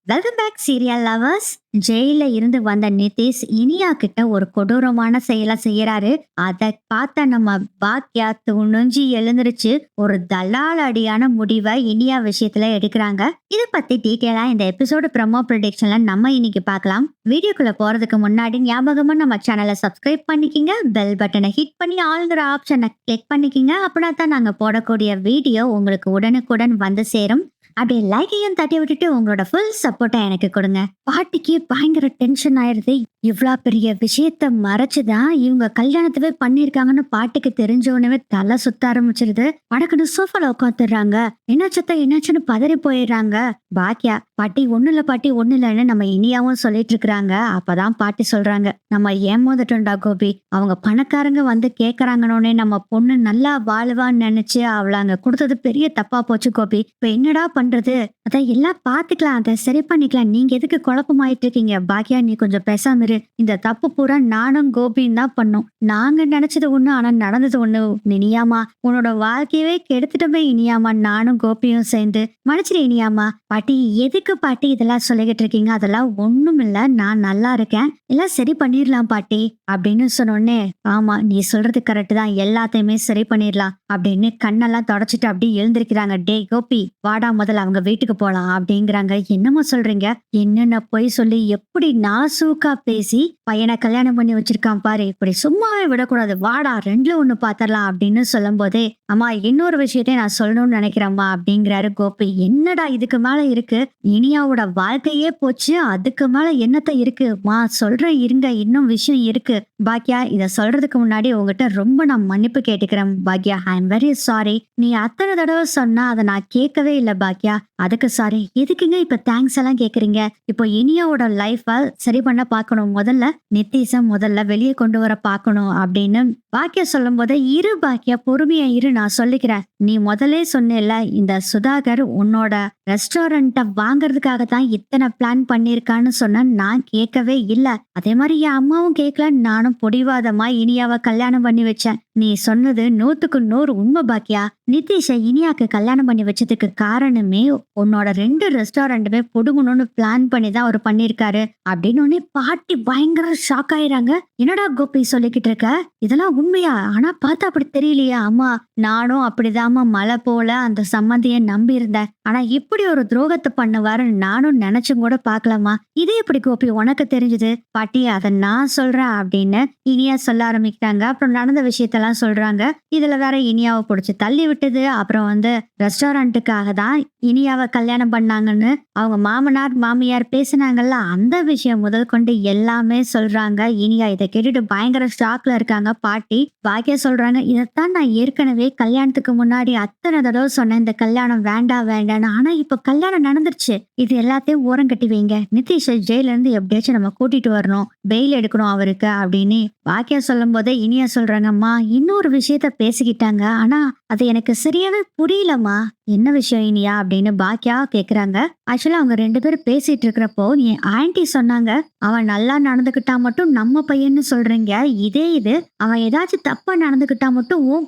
Welcome back serial lovers. ஜெயில இருந்து வந்த நிதிஷ் இனியா கிட்ட ஒரு கொடூரமான செயலை செய்யறாரு. அதை பார்த்த நம்ம பாக்யா துணிஞ்சு எழுந்திருச்சு ஒரு தலால் அடியான முடிவை இனியா விஷயத்துல எடுக்கிறாங்க. இதை பத்தி டீட்டெயிலா இந்த எபிசோடு ப்ரோமோ ப்ரெடிக்ஷன்ல நம்ம இன்னைக்கு பார்க்கலாம். வீடியோக்குள்ள போறதுக்கு முன்னாடி ஞாபகமா நம்ம சேனலை சப்ஸ்கிரைப் பண்ணிக்கிங்க, பெல் பட்டனை ஹிட் பண்ணி ஆளுங்கிற ஆப்ஷனை கிளிக் பண்ணிக்கிங்க. அப்படின்னா தான் நாங்க போடக்கூடிய வீடியோ உங்களுக்கு உடனுக்குடன் வந்து சேரும். அப்படியே லைக்கையும் தட்டி விட்டுட்டு உங்களோட ஃபுல் சப்போர்ட்டை எனக்கு கொடுங்க. பாட்டிக்கு பயங்கர டென்ஷன் ஆயிருது. இவ்வளோ பெரிய விஷயத்த மறைச்சுதான் இவங்க கல்யாணத்தவே பண்ணிருக்காங்கன்னு பாட்டிக்கு தெரிஞ்ச உடனே தலை சுத்த ஆரம்பிச்சிருது. வடக்குன்னு சோஃபால உட்காந்துடுறாங்க. என்னாச்சுன்னு பதறி போயிடுறாங்க. பாக்கியா பாட்டி ஒண்ணு இல்ல பாட்டி ஒண்ணு இல்லைன்னு நம்ம இனியாவும் சொல்லிட்டு இருக்கிறாங்க. அப்பதான் பாட்டி சொல்றாங்க, நம்ம ஏமாந்துட்டோம்டா கோபி. அவங்க பணக்காரங்க வந்து கேக்குறாங்கன்னே நம்ம பொண்ணு நல்லா வாழுவான்னு நினைச்சு அவளை அங்க கொடுத்தது பெரிய தப்பா போச்சு கோபி. இப்ப என்னடா பண்றது? அதான் எல்லாம் பாத்துக்கலாம், அதை சரி பண்ணிக்கலாம். நீங்க எதுக்கு குழப்பமாயிட்டு இருக்கீங்க? பாக்கியா நீ கொஞ்சம் பேசாம இரு. இந்த தப்பு பூரா நானும் கோபியும் தான் பண்ணோம். நாங்க நினைச்சது ஒண்ணு, ஆனா நடந்தது ஒண்ணு. இனியாமா உன்னோட வாழ்க்கையவே கெடுத்துட்டோமே இனியாமா, நானும் கோபியும் சேர்ந்து. மன்னிச்சிரு இனியாமா. பாட்டி எதுக்கு பாட்டி இதெல்லாம் சொல்லிக்கிட்டு இருக்கீங்க? அதெல்லாம் ஒண்ணும் இல்ல, நான் நல்லா இருக்கேன், எல்லாம் சரி பண்ணிடலாம் பாட்டி அப்படின்னு சொன்னோடனே, ஆமா நீ சொல்றது கரெக்ட் தான், எல்லாத்தையுமே சரி பண்ணிடலாம் அப்படின்னு கண்ணெல்லாம் தொடச்சிட்டு அப்படியே எழுந்திருக்கிறாங்க. டே கோபி வாடா, முதல்ல அவங்க வீட்டுக்கு போலாம் அப்படிங்கிறாங்க. என்னமா சொல்றீங்க? என்னென்ன பொய் சொல்லி எப்படி நாசூக்கா பேசி பையனை கல்யாணம் பண்ணி வச்சிருக்கான் பாரு, இப்படி சும்மாவே விடக்கூடாது, வாடா ரெண்டுல ஒண்ணு பாத்திரலாம் அப்படின்னு சொல்லும் போதே, அம்மா இன்னொரு விஷயத்தையும் நான் சொல்லணும்னு நினைக்கிறேம்மா அப்படிங்கிறாரு கோபி. என்னடா இதுக்கு மேல இருக்கு? இனியாவோட வாழ்க்கையே போச்சு, அதுக்கு மேல என்னத்த இருக்கு? மா சொல்றேன் இருங்க, இன்னும் விஷயம் இருக்கு. பாக்யா இத சொல்றதுக்கு முன்னாடி உங்ககிட்ட ரொம்ப நான் மன்னிப்பு கேட்டுக்கிறேன் Bhagya. I am very sorry. நீ அத்தனை தடவை சொன்னா அதை நான் கேட்கவே இல்லை பாக்யா, அதுக்கு சாரி. எதுக்குங்க இப்ப தேங்க்ஸ் எல்லாம் கேக்குறீங்க? இப்போ இனியாவோட லைஃப சரி பண்ண பாக்கணும், முதல்ல நிதிஷ முதல்ல வெளியே கொண்டு வர பாக்கணும் அப்படின்னு பாக்கியா சொல்லும் போது, இரு பாக்கியா பொறுமையா இரு, நான் சொல்லிக்கிறேன். நீ முதலே சொன்னேல இந்த சுதாகர் உன்னோட ரெஸ்டாரண்ட்டை வாங்கறதுக்காக தான் இத்தனை பிளான் பண்ணிருக்கான்னு சொன்ன, நான் கேட்கவே இல்லை. அதே மாதிரி என் அம்மாவும் கேட்கல, நானும் பொடிவாதமா இனியாவை கல்யாணம் பண்ணி வச்சேன். நீ சொன்னது 100% உண்மை பாக்கியா. நிதிஷ இனியாக்கு கல்யாணம் பண்ணி வச்சதுக்கு காரணமே உன்னோட 2 ரெஸ்டாரண்ட்டுமே புடுங்கணும்னு பிளான் பண்ணி தான் அவர் பண்ணிருக்காரு அப்படின்னு பாட்டி பயங்கர ஷாக் ஆயிராங்க. என்னடா கோபி சொல்லிக்கிட்டு இருக்க? இதெல்லாம் உண்மையா? ஆனா பார்த்தா அப்படி தெரியலையா? அம்மா நானும் அப்படிதாம்மா மலை போல அந்த சம்மந்திய நம்பி இருந்தேன். ஆனா இப்படி ஒரு துரோகத்தை பண்ணுவாருன்னு நானும் நினைச்சும் கூட பாக்கலாமா? இது எப்படி கோபி உனக்கு தெரிஞ்சது? பாட்டி அதை நான் சொல்றேன் அப்படின்னு இனியா சொல்ல ஆரம்பிக்கிறாங்க. அப்புறம் நடந்த விஷயத்தெல்லாம் சொல்றாங்க. இதுல வேற இனியாவை பிடிச்சி தள்ளி விட்டது, அப்புறம் ரெஸ்டாரண்ட்டுக்காக தான் இனியாவை கல்யாணம் பண்ணாங்கன்னு அவங்க மாமனார் மாமியார் பேசினாங்கல்ல, அந்த விஷயம் முதல் கொண்டு எல்லாமே சொல்றாங்க. இனியா இதை கேட்டுட்டு பயங்கர ஷாக்ல இருக்காங்க. பாட்டி பாக்கியா சொல்றாங்க, இதைத்தான் நான் ஏற்கனவே கல்யாணத்துக்கு முன்னாடி அத்தனை தடவை சொன்னேன், இந்த கல்யாணம் வேண்டாம் வேண்டான்னு. ஆனா இப்ப கல்யாணம் நடந்துருச்சு, இது எல்லாத்தையும் ஓரம் கட்டி வைங்க. நிதிஷ ஜெயில இருந்து எப்படியாச்சும் நம்ம கூட்டிட்டு வரணும், பெயில் எடுக்கணும் அவருக்கு அப்படின்னு பாக்கியா சொல்லும் போதே இனியா சொல்றாங்கம்மா இன்னொரு விஷயத்த பேசிக்கிட்டாங்க, ஆனா அது எனக்கு சரியாவே புரியலம்மா. என்ன விஷயம் இனியா அப்படின்னு பாக்கியா கேக்குறாங்க. ஆக்சுவலா அவங்க 2 பேரும் பேசிட்டு இருக்கிறப்போ என் ஆன்டி சொன்னாங்க, அவன் நல்லா நடந்துகிட்டா மட்டும் நம்ம பையன்னு சொல்றீங்க, இதே இது அவன் ஏதாச்சும் தப்பா நடந்துகிட்டா மட்டும் உன்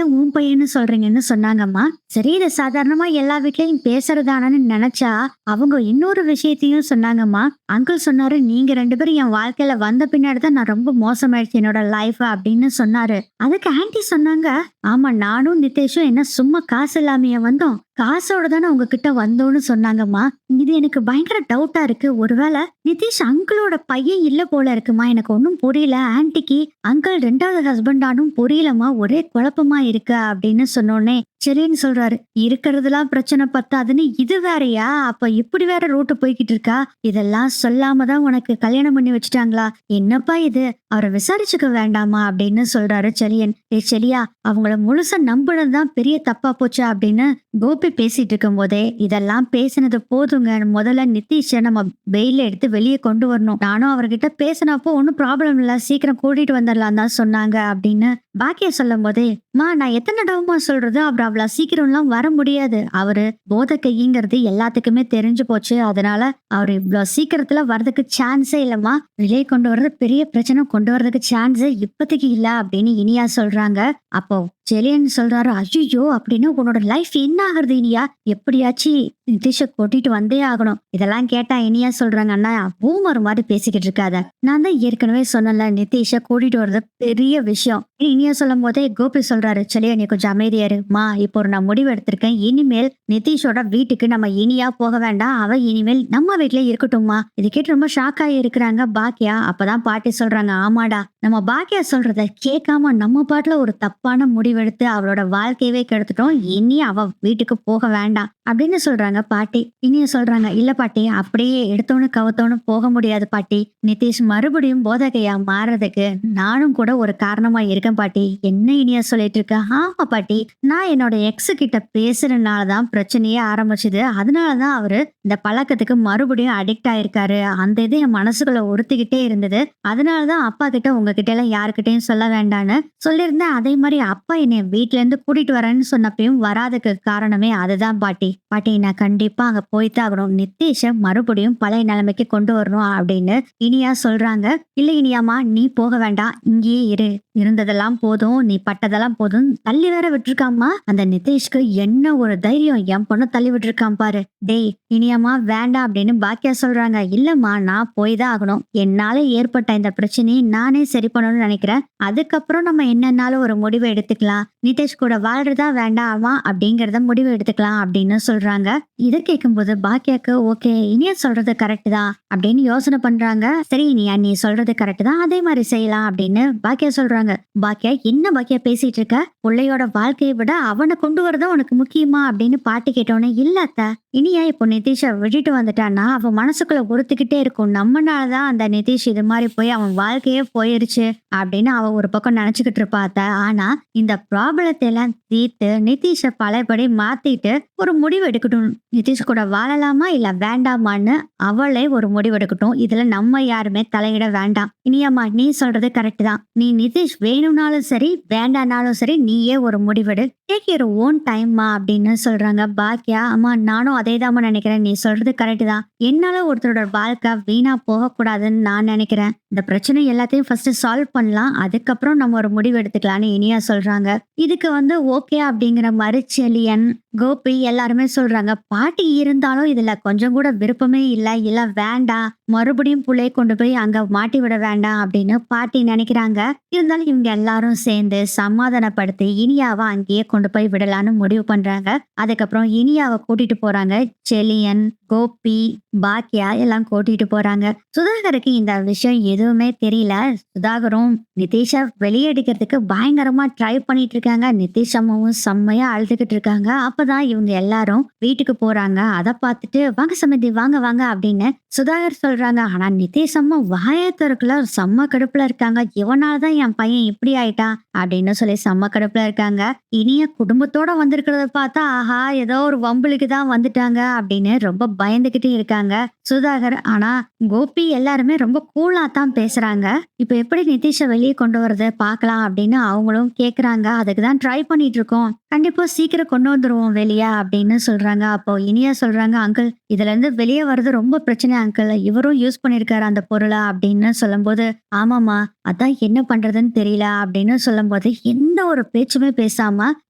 பையன்னு சொல்றீங்கன்னு சொன்னாங்கம்மா. சரி இது சாதாரணமா எல்லா வீட்லயும் பேசுறதானு நினைச்சா அவங்க இன்னொரு விஷயத்தையும் சொன்னாங்கம்மா. அங்கிள் சொன்னாரு, நீங்க 2 பேரும் என் வாழ்க்கையில வந்த பின்னாடிதான் நான் ரொம்ப மோசமாயிடுச்சு என்னோட லைஃப் அப்படின்னு சொன்னாரு. அதுக்கு ஆன்டி சொன்னாங்க, ஆமா நானும் நிதேஷும் என்ன சும்மா காசு இல்லாமைய வந்தோம், காசோட தானே உங்ககிட்ட வந்தோன்னு சொன்னாங்கம்மா. இது எனக்கு பயங்கர டவுட்டா இருக்கு, ஒருவேளை நிதிஷ் அங்கிளோட பையன் இல்ல போல இருக்குமா, எனக்கு ஒன்னும் புரியல. ஆன்டிக்கு அங்கிள் 2வது ஹஸ்பண்டானும் புரியலமா, ஒரே குழப்பமா இருக்கு அப்படின்னு சொன்னோடனே சரின்னு சொல்றாரு. இருக்கிறதுலாம் பிரச்சனை பத்தாதுன்னு இது வேறையா? அப்ப இப்படி வேற ரூட்டு போய்கிட்டு இருக்கா? இதெல்லாம் சொல்லாம தான் உனக்கு கல்யாணம் பண்ணி வச்சுட்டாங்களா? என்னப்பா இது, அவரை விசாரிச்சுக்க வேண்டாமா அப்படின்னு சொல்றாரு செலியன். செலியா அவங்கள முழுசா நம்பினதுதான் பெரிய தப்பா போச்சா அப்படின்னு கோபி பேசிட்டு இருக்கும் போதே, இதெல்லாம் பேசினது போதுங்க, முதல்ல நிதிஷ நம்ம வெயில எடுத்து வெளியே கொண்டு வரணும். நானும் அவர்கிட்ட பேசினப்போ ஒன்னும் ப்ராப்ளம் இல்ல, சீக்கிரம் கூட்டிட்டு வந்துடலாம் தான் சொன்னாங்க அப்படின்னு பாக்கியா சொல்லும் போதே, மா நான் எத்தனை தடவைமா சொல்றது, அவர் அவ்வளவு சீக்கிரம் எல்லாம் வர முடியாது, அவரு போதை கைங்கிறது எல்லாத்துக்குமே தெரிஞ்சு போச்சு, அதனால அவர் இவ்வளவு சீக்கிரத்துல வர்றதுக்கு சான்ஸே இல்லம்மா, வெளியே கொண்டு வர்றது பெரிய பிரச்சனை, கொண்டு வர்றதுக்கு சான்ஸே இப்போதைக்கு இல்ல அப்படின்னு இனியா சொல்றாங்க. அப்போ செலியன் சொல்றாரு, ஐயோ அப்படின்னா உன்னோட லைஃப் என்ன ஆகுறது இனியா? எப்படியாச்சு நிதிஷ கூட்டிட்டு வந்தே ஆகணும். இதெல்லாம் கேட்டா இனியா சொல்றாங்க, அண்ணா பூமர் மாதிரி பேசிக்கிட்டு இருக்காத. நான் தான் ஏற்கனவே சொன்னல, நிதிஷ கூட்டிட்டு வர்றது பெரிய விஷயம். இனியா சொல்லும் போதே கோபி சொல்றாரு, செலியா நீ கொஞ்சம் அமைதியா இருமா. இப்போ ஒரு நான் முடிவு எடுத்திருக்கேன். இனிமேல் நிதிஷோட வீட்டுக்கு நம்ம இனியா போக வேண்டாம். அவ இனிமேல் நம்ம வீட்லயே இருக்கட்டும்மா. இது கேட்டு ரொம்ப ஷாக் ஆகி இருக்கிறாங்க பாக்கியா. அப்பதான் பாட்டி சொல்றாங்க, ஆமாடா நம்ம பாக்கியா சொல்றத கேட்காம நம்ம பாட்டுல ஒரு தப்பான முடிவெடுத்து அவளோட வாழ்க்கையவே கெடுத்துட்டோம். இனி அவ வீட்டுக்கு போக வேண்டாம் அப்படின்னு சொல்றாங்க பாட்டி. இனிய சொல்றாங்க, இல்ல பாட்டி அப்படியே எடுத்தோன்னு கவுத்தோன்னு போக முடியாது பாட்டி. நிதிஷ் மறுபடியும் போதகையா மாறுறதுக்கு நானும் கூட ஒரு காரணமா இருக்கேன் பாட்டி. என்ன இனியா சொல்லிட்டு இருக்க? ஆமா பாட்டி, நான் என்னோட எக்ஸ் கிட்ட பேசுறதுனாலதான் பிரச்சனையே ஆரம்பிச்சது. அதனாலதான் அவரு இந்த பழக்கத்துக்கு மறுபடியும் அடிக்ட் ஆயிருக்காரு. அந்த இது என் மனசுக்குள்ள உறுத்திக்கிட்டே இருந்தது. அதனாலதான் அப்பா கிட்ட உங்ககிட்ட எல்லாம் யாருக்கிட்டையும் சொல்ல வேண்டான்னு சொல்லியிருந்தேன். அதே மாதிரி அப்பா என்னை வீட்ல இருந்து கூட்டிட்டு வரேன்னு சொன்னப்பையும் வராதுக்கு காரணமே அதுதான் பாட்டி. பாட்டி நான் கண்டிப்பா அங்க போய்தான் ஆகணும். நித்தேஷ மறுபடியும் பழைய நிலைமைக்கு கொண்டு வரணும் அப்படின்னு இனியா சொல்றாங்க. இல்ல இனியாமா, நீ போக வேண்டாம், இங்கேயே இரு. இருந்ததெல்லாம் போதும், நீ பட்டதெல்லாம் போதும். தள்ளி வேற விட்டுருக்காமா அந்த நிதேஷ்க்கு. என்ன ஒரு தைரியம், என் பொண்ணு தள்ளி விட்டுருக்கான் பாரு. டேய் இனியாமா வேண்டாம் அப்படின்னு பாக்கியா சொல்றாங்க. இல்லம்மா நான் போய் தான் ஆகணும். என்னால ஏற்பட்ட இந்த பிரச்சனையை நானே சரி பண்ணணும்னு நினைக்கிறேன். அதுக்கப்புறம் நம்ம என்னன்னாலும் ஒரு முடிவை எடுத்துக்கலாம். நிதேஷ் கூட வாழ்றதா வேண்டாமா அப்படிங்கறத முடிவு எடுத்துக்கலாம் அப்படின்னு சொல்றாங்க. இதை கேட்கும்போது பாக்கியாக்கு ஓகே இனியா சொல்றது கரெக்ட் தான் அப்படின்னு யோசனை பண்றாங்க. சரி இனியா நீ சொல்றது கரெக்ட் தான், அதே மாதிரி செய்யலாம் அப்படின்னு பாக்கியா சொல்றாங்க. பாக்கியா என்ன பாக்கியா பேசிட்டு இருக்க? பிள்ளையோட வாழ்க்கையை விட அவனை கொண்டு வரதா உனக்கு முக்கியமா அப்படின்னு பாட்டு கேட்டோன்னே, இல்ல அத்தை, இனியா இப்போ நிதிஷை விட்டுட்டு வந்துட்டான்னா அவன் மனசுக்குள்ள உறுத்திக்கிட்டே இருக்கும். நம்மனாலதான் அந்த நிதிஷ் இது மாதிரி போய் அவன் வாழ்க்கையே போயிருச்சு அப்படின்னு அவ ஒரு பக்கம் நினைச்சுக்கிட்டு இருப்பாத்த. ஆனா இந்த ப்ராப்ளத்தை எல்லாம் தீர்த்து நிதிஷை பழையபடி மாத்திட்டு ஒரு முடிவு எடுக்கட்டும். நிதிஷ் கூட வாழலாமா இல்ல வேண்டாமான்னு அவளே ஒரு முடிவு எடுக்கட்டும். இதுல நம்ம யாருமே தலையிட வேண்டாம். இனியாமா நீ சொல்றது கரெக்ட் தான். நீ நிதிஷ் வேணும்னாலும் சரி வேண்டானாலும் சரி நீயே ஒரு முடிவெடு. டேக் யுவர் ஓன் டைம்மா அப்படின்னு சொல்றாங்க பாக்கியா. அம்மா நானும் அதே தான் நினைக்கிறேன். நீ சொல்றது கரெக்ட் தான். என்னால ஒருத்தரோட வாழ்க்கை வீணா போக கூடாதுன்னு நான் நினைக்கிறேன். இந்த பிரச்சனை எல்லாத்தையும் ஃபர்ஸ்ட் சால்வ் பண்ணலாம், அதுக்கப்புறம் நம்ம ஒரு முடிவு எடுத்துக்கலாம்னு இனியா சொல்றாங்க. இதுக்கு ஓகே அப்படிங்கிற மாதிரி செலியன் கோபி எல்லாருமே சொல்றாங்க. பாட்டி இருந்தாலும் இதுல கொஞ்சம் கூட விருப்பமே இல்ல வேண்டாம், மறுபடியும் புள்ளைய கொண்டு போய் அங்க மாட்டி விட வேண்டாம் அப்படின்னு பாட்டி நினைக்கிறாங்க. இருந்தாலும் இவங்க எல்லாரும் சேர்ந்து சமாதானப்படுத்தி இனியாவை அங்கேயே கொண்டு போய் விடலான்னு முடிவு பண்றாங்க. அதுக்கப்புறம் இனியாவை கூட்டிட்டு போறாங்க. செலியன் கோபி பாக்கியா எல்லாம் கூட்டிட்டு போறாங்க. சுதாகருக்கு இந்த விஷயம் எதுவுமே தெரியல. சுதாகரும் நிதிஷா வெளியெடுக்கிறதுக்கு பயங்கரமா ட்ரை பண்ணிட்டு இருக்காங்க. நிதிஷ் அம்மாவும் செம்மையா அழுதுகிட்டு இருக்காங்க. அப்பதான் இவங்க எல்லாரும் வீட்டுக்கு போறாங்க. அதை பார்த்துட்டு வாங்க சமிதி வாங்க வாங்க அப்படின்னு சுதாகர் சொல்றாங்க. ஆனா நிதிஷ் அம்மா வாயத்திற்குள்ள செம்ம கடுப்புல இருக்காங்க. இவனாலதான் என் பையன் இப்படி ஆயிட்டான் அப்படின்னு சொல்லி செம்ம கடுப்புல இருக்காங்க. இனிய குடும்பத்தோட வந்திருக்கிறத பார்த்தா ஆஹா ஏதோ ஒரு வம்புலுக்கு தான் வந்துட்டாங்க அப்படின்னு ரொம்ப பயந்துகிட்டு இருக்காங்க சுதாகர். ஆனா கோபி எல்லாருமே ரொம்ப கூலா தான் பேசுறாங்க. இப்ப எப்படி நிதிஷை வெளியே கொண்டு வரத பாக்கலாம் அப்படின்னு அவங்களும் கேக்குறாங்க. அதுக்குதான் ட்ரை பண்ணிட்டு இருக்கோம், கண்டிப்பா சீக்கிரம் கொண்டு வந்துருவோம் வெளியே அப்படின்னு சொல்றாங்க. அப்போ இனியா சொல்றாங்க, அங்கிள் இதுல இருந்து வெளியே வர்றது ரொம்ப பிரச்சனை அங்கிள், இவரும் யூஸ் பண்ணிருக்காரு அந்த பொருளை அப்படின்னு சொல்லும் போது, ஆமாமா அதான் என்ன பண்றதுன்னு தெரியல அப்படின்னு சொல்லும் போது எந்த ஒரு பேச்சுமே பேசாம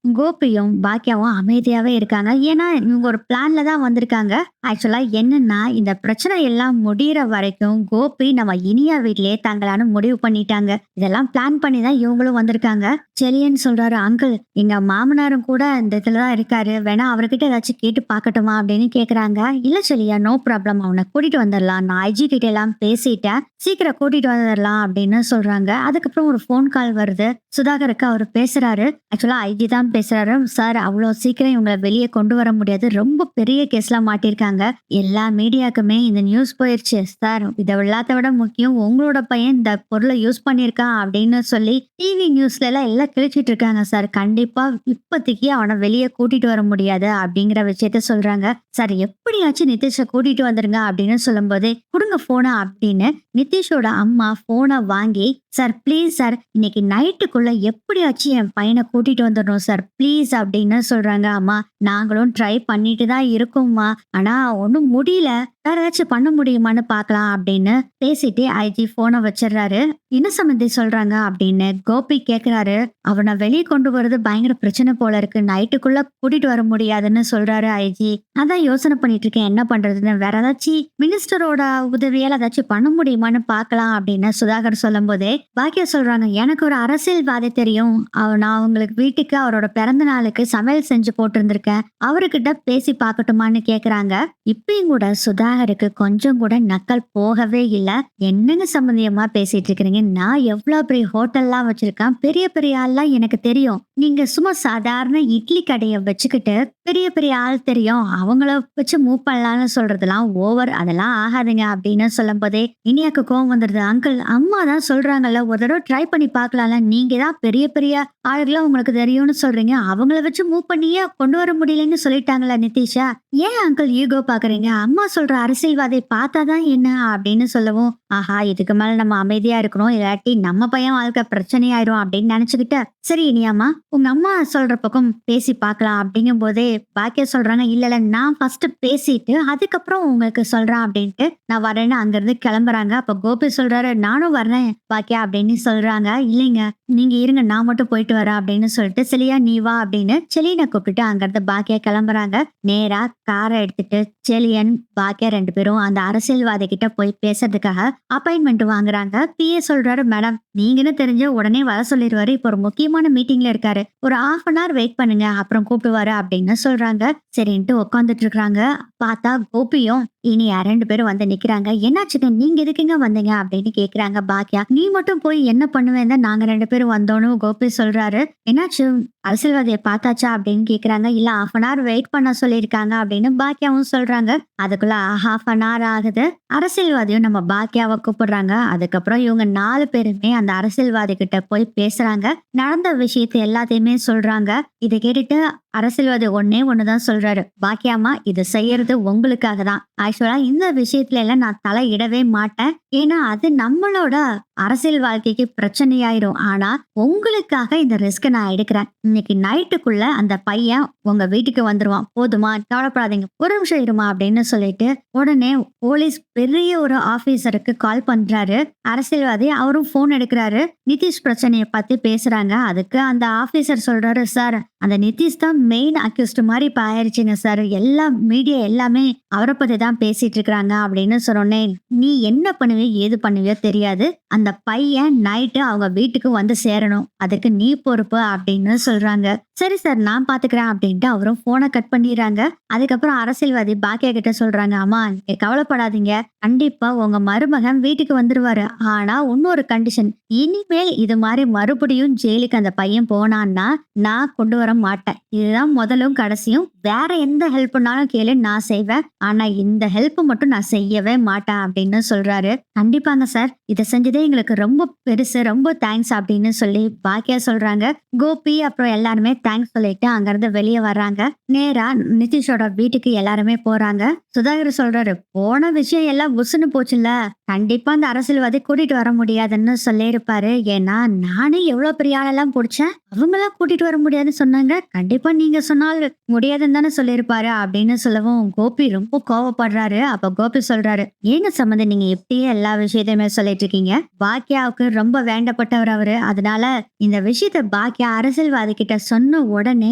கோபியும் பாக்கியாவும் அமைதியாவே இருக்காங்க. ஏன்னா இவங்க ஒரு பிளான்ல தான் வந்திருக்காங்க. ஆக்சுவலா என்னன்னா இந்த பிரச்சனை எல்லாம் முடியற வரைக்கும் கோபி நம்ம இனியா வீட்லயே தங்கலான்னு முடிவு பண்ணிட்டாங்க. இதெல்லாம் பிளான் பண்ணி தான் இவங்களும் வந்திருக்காங்க. செலியன் சொல்றாரு, அங்கிள் எங்க மாமனாரும் கூட இந்த இதுலதான் இருக்காரு, வேணா அவர்கிட்ட ஏதாச்சும் கேட்டு பாக்கட்டுமா அப்படின்னு கேக்குறாங்க. இல்ல செலியா நோ ப்ராப்ளம், அவனை கூட்டிட்டு வந்துடலாம், நான் ஐஜி கிட்ட எல்லாம் பேசிட்டேன், சீக்கிரம் கூட்டிட்டு வந்துடலாம் அப்படின்னு சொல்றாங்க. அதுக்கப்புறம் ஒரு போன் கால் வருது சுதாகருக்கு. அவர் பேசுறாரு, ஆக்சுவலா ஐஜி தான் பேசுறாரு. சார் அவ்வளவு சீக்கிரம் இவங்களை வெளியே கொண்டு வர முடியாது, ரொம்ப பெரிய கேஸ்ல மாட்டிருக்காங்க, எல்லா மீடியாக்குமே இந்த நியூஸ் போயிருச்சு சார், இதை எல்லாத்த விட முக்கியம் உங்களோட பையன் இந்த பொருளை யூஸ் பண்ணிருக்கான் அப்படின்னு சொல்லி டிவி நியூஸ்ல எல்லாம் கிழிச்சிட்டு இருக்காங்க சார். கண்டிப்பா இப்போதைக்கு அவனை வெளியே கூட்டிட்டு வர முடியாது அப்படிங்கிற விஷயத்த சொல்றாங்க. சார் எப்படியாச்சும் நிதிஷை கூட்டிட்டு வந்துருங்க அப்படின்னு சொல்லும் போதே கொடுங்க போனை அப்படின்னு நிதிஷோட அம்மா போனை வாங்கி, சார் ப்ளீஸ் சார் இன்னைக்கு நைட்டுக்குள்ள எப்படியாச்சும் என் பையனை கூட்டிட்டு வந்துடணும் சார் ப்ளீஸ் அப்படின்னு சொல்றாங்க. அம்மா நாங்களும் ட்ரை பண்ணிட்டு தான் இருக்கோம்மா, ஆனா ஒன்றும் முடியல, வேற ஏதாச்சும் பண்ண முடியுமான்னு பார்க்கலாம் அப்படின்னு பேசிட்டு ஐஜி போனை வச்சிடுறாரு. என்ன சம்மந்தி சொல்றாங்க அப்படின்னு கோபி கேக்குறாரு. அவனை வெளியே கொண்டு வரது பயங்கர பிரச்சனை போல இருக்கு, நைட்டுக்குள்ள கூட்டிட்டு வர முடியாதுன்னு சொல்றாரு ஐஜி. அதான் யோசனை பண்ணிட்டு இருக்கேன் என்ன பண்றதுன்னு. வேற ஏதாச்சும் மினிஸ்டரோட உதவியால ஏதாச்சும் பண்ண முடியுமான்னு பார்க்கலாம் அப்படின்னு சுதாகர் சொல்லும் போதே பாக்கியா சொல்றாங்க, எனக்கு ஒரு அரசியல்வாதி தெரியும். நான் அவங்களுக்கு வீட்டுக்கு அவரோட பிறந்த நாளுக்கு சமையல் செஞ்சு போட்டிருந்திருக்கேன், அவர்கிட்ட பேசி பார்க்கட்டுமான்னு கேக்குறாங்க. இப்பயும் கூட சுதாகருக்கு கொஞ்சம் கூட நக்கல் போகவே இல்ல. என்னங்க சம்பந்தியமா பேசிட்டு இருக்கிறீங்க, நான் எவ்வளவு பெரிய ஹோட்டல்லாம் வச்சிருக்கேன், பெரிய பெரிய ஆள்லாம் எனக்கு தெரியும். நீங்க சும்மா சாதாரண இட்லி கடையை வச்சுக்கிட்டு பெரிய பெரிய ஆள் தெரியும் அவங்கள வச்சு மூவ் பண்ணலாம்னு சொல்றதெல்லாம் ஓவர், அதெல்லாம் ஆகாதுங்க அப்படின்னு சொல்லும் போதே இனியாக்கு கோவம் வந்துருது. அங்கிள், அம்மா தான் சொல்றாங்கல்ல, ஒரு தடவை ட்ரை பண்ணி பார்க்கலாம்ல, நீங்க தான் பெரிய பெரிய ஆளுகளும் உங்களுக்கு தெரியும்னு சொல்றீங்க, அவங்கள வச்சு மூவ் பண்ணியே கொண்டு வர முடியலன்னு சொல்லிட்டாங்களா நிதிஷா, ஏன் அங்கிள் ஈகோ பாக்குறீங்க, அம்மா சொல்ற அரசியல்வாதை பார்த்தாதான் என்ன அப்படின்னு சொல்லவும், ஆஹா இதுக்கு மேல நம்ம அமைதியா இருக்கணும், இல்லாட்டி நம்ம பையன் வாழ்க்கை பிரச்சனையாயிரும் அப்படின்னு நினைச்சுக்கிட்ட, சரி இனியாமா உங்க அம்மா சொல்ற பக்கம் பேசி பார்க்கலாம் அப்படிங்கும் போதே பாக்கியா சொல்றாங்க, இல்ல நான் ஃபர்ஸ்ட் பேசிட்டு அதுக்கப்புறம் உங்களுக்கு சொல்றேன் அப்படின்ட்டு நான் வரேன்னு அங்கிருந்து கிளம்புறாங்க. அப்ப கோபி சொல்றாரு, நானும் வரேன் பாக்கியா அப்படின்னு சொல்றாங்க. இல்லைங்க நீங்க இருங்க, நான் மட்டும் போயிட்டு வரேன் அப்படின்னு சொல்லிட்டு, செலியா நீ வா அப்படின்னு செலியனை கூப்பிட்டுட்டு அங்கிருந்து பாக்கியா கிளம்புறாங்க. நேரா காரை எடுத்துட்டு செலியன் பாக்கியா 2 பேரும் அந்த அரசியல்வாதி கிட்ட போய் பேசுறதுக்காக அப்பாயின்மெண்ட் வாங்குறாங்க. பிஏ சொல்றாரு, மேடம் நீங்கன்னு தெரிஞ்ச உடனே வர சொல்லிடுவாரு, இப்போ ஒரு முக்கியமான மீட்டிங்ல இருக்காரு, ஒரு 1/2 hour வெயிட் பண்ணுங்க அப்புறம் கூப்பிடுவாரு அப்படின்னு சொல்றாங்க. சரின்ட்டு உட்காந்துட்டு இருக்காங்க. பார்த்தா கோபியும் இனியா 2 பேரும் வந்து நிக்கிறாங்க. என்னாச்சுங்க, நீங்க எதுக்குங்க வந்தீங்க அப்படின்னு கேக்குறாங்க பாக்கியா. நீ மட்டும் போய் என்ன பண்ணுவேன், நாங்க 2 பேரும் வந்தோன்னு கோபி சொல்றாரு. என்னாச்சு, அரசியல்வாதியை பார்த்தாச்சா அப்படின்னு கேக்குறாங்க. இல்ல 1/2 hour வெயிட் பண்ண சொல்லியிருக்காங்க அப்படின்னு பாக்கியாவும் சொல்றாங்க. அதுக்குள்ள 1/2 hour ஆகுது. அரசியல்வாதியும் நம்ம பாக்கியாவை கூப்பிடுறாங்க. அதுக்கப்புறம் இவங்க 4 பேருமே அந்த அரசியல்வாதி கிட்ட போய் பேசுறாங்க. நடந்த விஷயத்தை எல்லாத்தையுமே சொல்றாங்க. இதை கேட்டுட்டு அரசியல்வாதி ஒன்னே ஒண்ணுதான் சொல்றாரு, பாக்கியாமா இது செய்யறது உங்களுக்காக தான், ஆக்சுவலா இந்த விஷயத்துல எல்லாம் நான் தலையிடவே மாட்டேன், ஏன்னா அது நம்மளோட அரசியல் வாழ்க்கைக்கு பிரச்சனையாயிரும், ஆனா உங்களுக்காக இந்த ரிஸ்க் நான் எடுக்கிறேன், இன்னைக்கு நைட்டுக்குள்ள அந்த பையன் உங்க வீட்டுக்கு வந்துருவான், போதுமா, கவலைப்படாதீங்க, ஒரு நிமிஷம் இருமா அப்படின்னு சொல்லிட்டு உடனே போலீஸ் பெரிய ஒரு ஆபீசருக்கு கால் பண்றாரு. அரசியல்வாதி அவரும் போன் எடுக்கிறாரு. நிதிஷ் பிரச்சனையை பத்தி பேசுறாங்க. அதுக்கு அந்த ஆபீசர் சொல்றாரு, சார் அந்த நிதிஷ் தான் மெயின் அக்யூஸ்ட் மாதிரி இப்ப ஆயிடுச்சுங்க சார், எல்லா மீடியா எல்லாமே அவரை பத்தி தான் பேசிட்டு இருக்காங்க அப்படின்னு சொன்னேன். நீ என்ன பண்ணுவியோ ஏது பண்ணுவியோ தெரியாது, அந்த பையன் நைட்டு அவங்க வீட்டுக்கு வந்து சேரணும், அதுக்கு நீ பொறுப்பு அப்படின்னு சொல்றாங்க. சரி சார் நான் பாத்துக்கிறேன் அப்படின்ட்டு அவரும் போனை கட் பண்ணிடுறாங்க. அதுக்கப்புறம் அரசியல்வாதி பாக்கியா கிட்ட சொல்றாங்க, அம்மா நீங்க கவலைப்படாதீங்க, கண்டிப்பா உங்க மருமகன் வீட்டுக்கு வந்துருவாரு, ஆனா இன்னொரு கண்டிஷன், இனிமேல் இது மாதிரி மறுபடியும் ஜெயிலுக்கு அந்த பையன் போனான்னா நான் கொண்டு வர மாட்டேன், இதுதான் முதலும் கடைசியும், வேற எந்த ஹெல்ப்னாலும் கேளு நான் செய்வேன், ஆனா இந்த ஹெல்ப் மட்டும் நான் செய்யவே மாட்டேன் அப்படின்னு சொல்றாரு. கண்டிப்பாங்க சார், இதை செஞ்சதே எங்களுக்கு ரொம்ப பெருசு, ரொம்ப தேங்க்ஸ் அப்படின்னு சொல்லி பாக்கியா சொல்றாங்க. கோபி அப்புறம் எல்லாருமே தேங்க்ஸ் சொல்லிட்டு அங்கிருந்து வெளியே வர்றாங்க. நேரா நிதிஷோட வீட்டுக்கு எல்லாருமே போறாங்க. சுதாகர் சொல்றாரு, போன விஷயம் எல்லாம் புசுன்னு போச்சுல்ல, கண்டிப்பா அந்த அரசியல்வாதி கூட்டிட்டு வர முடியாதுன்னு சொல்லியிருப்பாரு, ஏன்னா நானே எவ்வளவு பெரிய ஆளெல்லாம் பிடிச்சேன், அவங்க எல்லாம் கூட்டிட்டு வர முடியாதுன்னு சொன்னாங்க, கண்டிப்பா நீங்க சொன்னால் முடியாதுன்னு தானே சொல்லியிருப்பாரு அப்படின்னு சொல்லவும் கோபி ரொம்ப கோவப்படுறாரு. அப்ப கோபி சொல்றாரு, ஏங்க சம்பந்தம் நீங்க எப்படியே எல்லா விஷயத்தையுமே சொல்லிட்டு இருக்கீங்க, பாக்கியாவுக்கு ரொம்ப வேண்டப்பட்டவர் அவரு, அதனால இந்த விஷயத்த பாக்கியா அரசியல்வாதி கிட்ட சொன்ன உடனே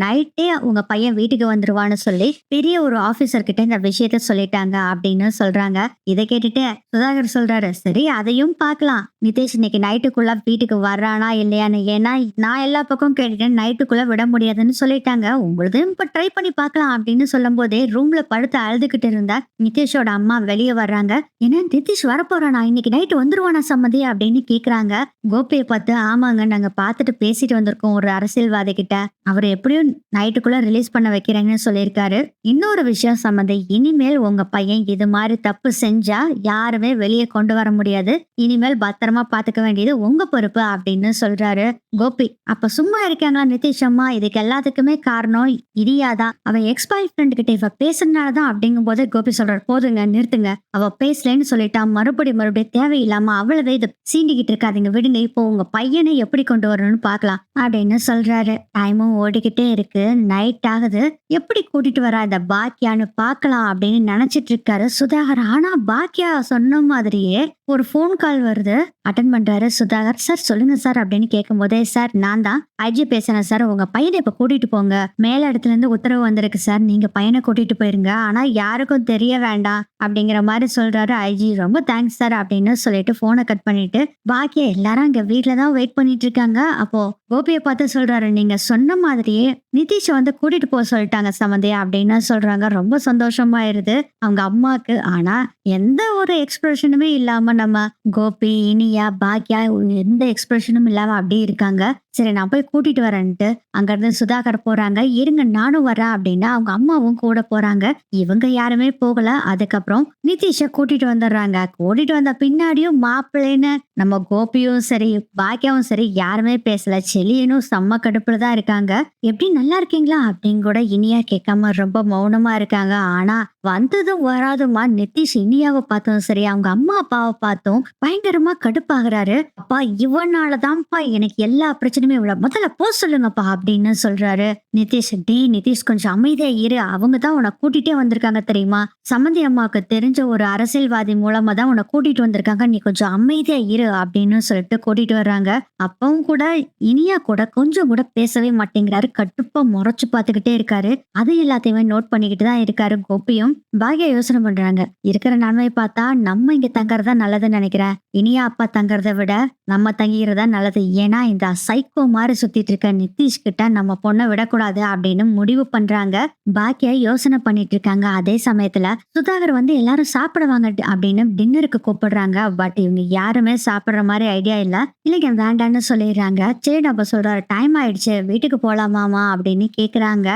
நைட்டே உங்க பையன் வீட்டுக்கு வந்துருவான்னு சொல்லி பெரிய ஒரு ஆபீசர் கிட்ட இந்த விஷயத்த சொல்லிட்டாங்க அப்படின்னு சொல்றாங்க. இதை கேட்டுட்டு சுதாகர் சொல்றாரு, சரி அதையும் பார்க்கலாம், நிதிஷ் இன்னைக்கு நைட்டுக்குள்ள வீட்டுக்கு வர்றானா இல்லையான்னு, ஏன்னா நான் எல்லா பக்கம் கேட்டுட்டேன், நைட்டுக்குள்ள விட முடியாதுன்னு சொல்லிட்டாங்க, உங்களதும் இப்ப ட்ரை பண்ணி பார்க்கலாம் அப்படின்னு சொல்லும் போதே ரூம்ல படுத்து அழுதுகிட்டு இருந்தா நிதிஷோட அம்மா வெளியே வர்றாங்க. ஏன்னா நிதிஷ் வரப்போறானா, இன்னைக்கு நைட்டு வந்துருவானா சம்மதி அப்படின்னு கேக்குறாங்க. கோபியை பார்த்து, ஆமாங்க நாங்க பார்த்துட்டு பேசிட்டு வந்திருக்கோம் ஒரு அரசியல்வாதி கிட்ட, அவர் எப்படியும் நைட்டுக்குள்ள ரிலீஸ் பண்ண வைக்கிறேங்கன்னு சொல்லியிருக்காரு. இன்னொரு விஷயம் சம்மதி, இனிமேல் உங்க பையன் இது மாதிரி தப்பு செஞ்சா யாருமே வெளியே வெளியே கொண்டு வர முடியாது. இனிமேல் பத்திரமா பாத்துக்க வேண்டியது உங்க பொறுப்பு அப்படின்னு சொல்றாரு கோபி. அப்ப சும்மா இருக்காங்களா நிதிஷ் அம்மா? இதுக்கு எல்லாத்துக்குமே காரணம் இரியாதான். அவன் எக்ஸ் பாய் ஃப்ரெண்ட் கிட்ட இவ பேசுறதுனாலதான் அப்படிங்கும் போது கோபி சொல்றாரு, போதுங்க நிறுத்துங்க, அவ பேசலன்னு சொல்லிட்டா, மறுபடியும் தேவையில்லாம அவ்வளவு இது சீண்டிக்கிட்டு இருக்காதீங்க, விடுங்க, இப்போ உங்க பையனை எப்படி கொண்டு வரணும்னு பாக்கலாம் அப்படின்னு சொல்றாரு. டைமும் ஓடிக்கிட்டே இருக்கு, நைட் ஆகுது. எப்படி கூட்டிட்டு வரா இந்த பாக்கியான்னு பாக்கலாம் அப்படின்னு நினைச்சிட்டு இருக்காரு சுதாகர். ஆனா பாக்கியா சொன்ன மாதிரியே ஒரு ஃபோன் கால் வருது. அட்டன் பண்றாரு சுதாகர். சார் சொல்லுங்க சார் அப்படின்னு கேட்கும் போதே, சார் நான் தான் ஐஜி பேசுறேன் சார், உங்க பையனை இப்ப கூட்டிட்டு போங்க, மேல இடத்துல இருந்து உத்தரவு வந்திருக்கு சார், நீங்க பையனை கூட்டிட்டு போயிருங்க, ஆனா யாருக்கும் தெரிய வேண்டாம் அப்படிங்கிற மாதிரி சொல்றாரு ஐஜி. ரொம்ப தேங்க்ஸ் சார் அப்படின்னு சொல்லிட்டு போனை கட் பண்ணிட்டு பாக்கியா எல்லாரும் இங்க வீட்டுலதான் வெயிட் பண்ணிட்டு இருக்காங்க. அப்போ கோபியை பார்த்து சொல்றாரு, நீங்க சொன்ன மாதிரியே நிதிஷ் கூட்டிட்டு போக சொல்லிட்டாங்க சமந்தி அப்படின்னு சொல்றாங்க. ரொம்ப சந்தோஷமாயிருது அவங்க அம்மாக்கு. ஆனா எந்த ஒரு எக்ஸ்பிரஷனுமே இல்லாம நம்ம கோபி, இனியா, பாக்கியா எந்த எக்ஸ்பிரஷனும் இல்லாம அப்படியே இருக்காங்க. சரி நான் போய் கூட்டிட்டு வரேன்ட்டு அங்க இருந்து சுதாகர் போறாங்க. இருங்க நானும் வரேன் அப்படின்னா அவங்க அம்மாவும் கூட போறாங்க. இவங்க யாருமே போகல. அதுக்கப்புறம் நிதிஷ கூட்டிட்டு வந்துடுறாங்க. கூட்டிட்டு வந்த பின்னாடியும் மாப்பிள்ளைன்னு நம்ம கோபியும் சரி பாக்கியாவும் சரி யாருமே பேசல. செலியனும் செம்ம கடுப்புல தான் இருக்காங்க. எப்படி நல்லா இருக்கீங்களா அப்படின்னு கூட இனியா கேட்காம ரொம்ப மௌனமா இருக்காங்க. ஆனா வந்ததும் வராதுமா நிதிஷ் இனியாவை பார்த்தோம் சரி அவங்க அம்மா அப்பாவை பார்த்தோம் பயங்கரமா கடுப்பாகிறாரு. அப்பா இவனாலதான்ப்பா எனக்கு எல்லா பிரச்சனையுமே இவ்வளவு, முதல்ல போ சொல்லுங்கப்பா அப்படின்னு சொல்றாரு நிதிஷ். டே நிதிஷ் கொஞ்சம் அமைதியா இரு, அவங்க தான் உன்னை கூட்டிட்டே வந்திருக்காங்க தெரியுமா, சம்மந்தி அம்மாவுக்கு தெரிஞ்ச ஒரு அரசியல்வாதி மூலமா தான் உன்னை கூட்டிட்டு வந்திருக்காங்க, நீ கொஞ்சம் அமைதியா இரு அப்படின்னு சொல்லிட்டு கூட்டிட்டு வர்றாங்க. அப்பவும் கூட இனியா கூட கொஞ்சம் கூட பேசவே மாட்டேங்கிறாரு. கட்டுப்பா முறைச்சு பார்த்துக்கிட்டே இருக்காரு. அது எல்லாத்தையுமே நோட் பண்ணிக்கிட்டு தான் இருக்காரு கோபியும். பாக்யா யோசனை பண்றாங்க, இருக்கிற நன்மை பார்த்தா நம்ம இங்க தங்கறதா நல்லதுன்னு நினைக்கிறேன், இனியா அப்பா தங்கறத விட நம்ம தங்கிறதா நல்லது. ஏன்னா இந்த சைக்கோ மாதிரி சுத்திட்டு இருக்க நிதிஷ் கிட்ட நம்ம பொண்ணை விடக்கூடாது அப்படின்னு முடிவு பண்றாங்க. பாக்கியா யோசனை பண்ணிட்டு இருக்காங்க. அதே சமயத்துல சுதாகர் எல்லாரும் சாப்பிடுவாங்க அப்படின்னு டின்னருக்கு கூப்பிடுறாங்க. பட் இவங்க யாருமே சாப்பிடுற மாதிரி ஐடியா இல்ல. இல்லைங்க வேண்டான்னு சொல்லிடுறாங்க. சரி நம்ம சொல்றாரு, டைம் ஆயிடுச்சு வீட்டுக்கு போலாமாமா அப்படின்னு கேக்குறாங்க.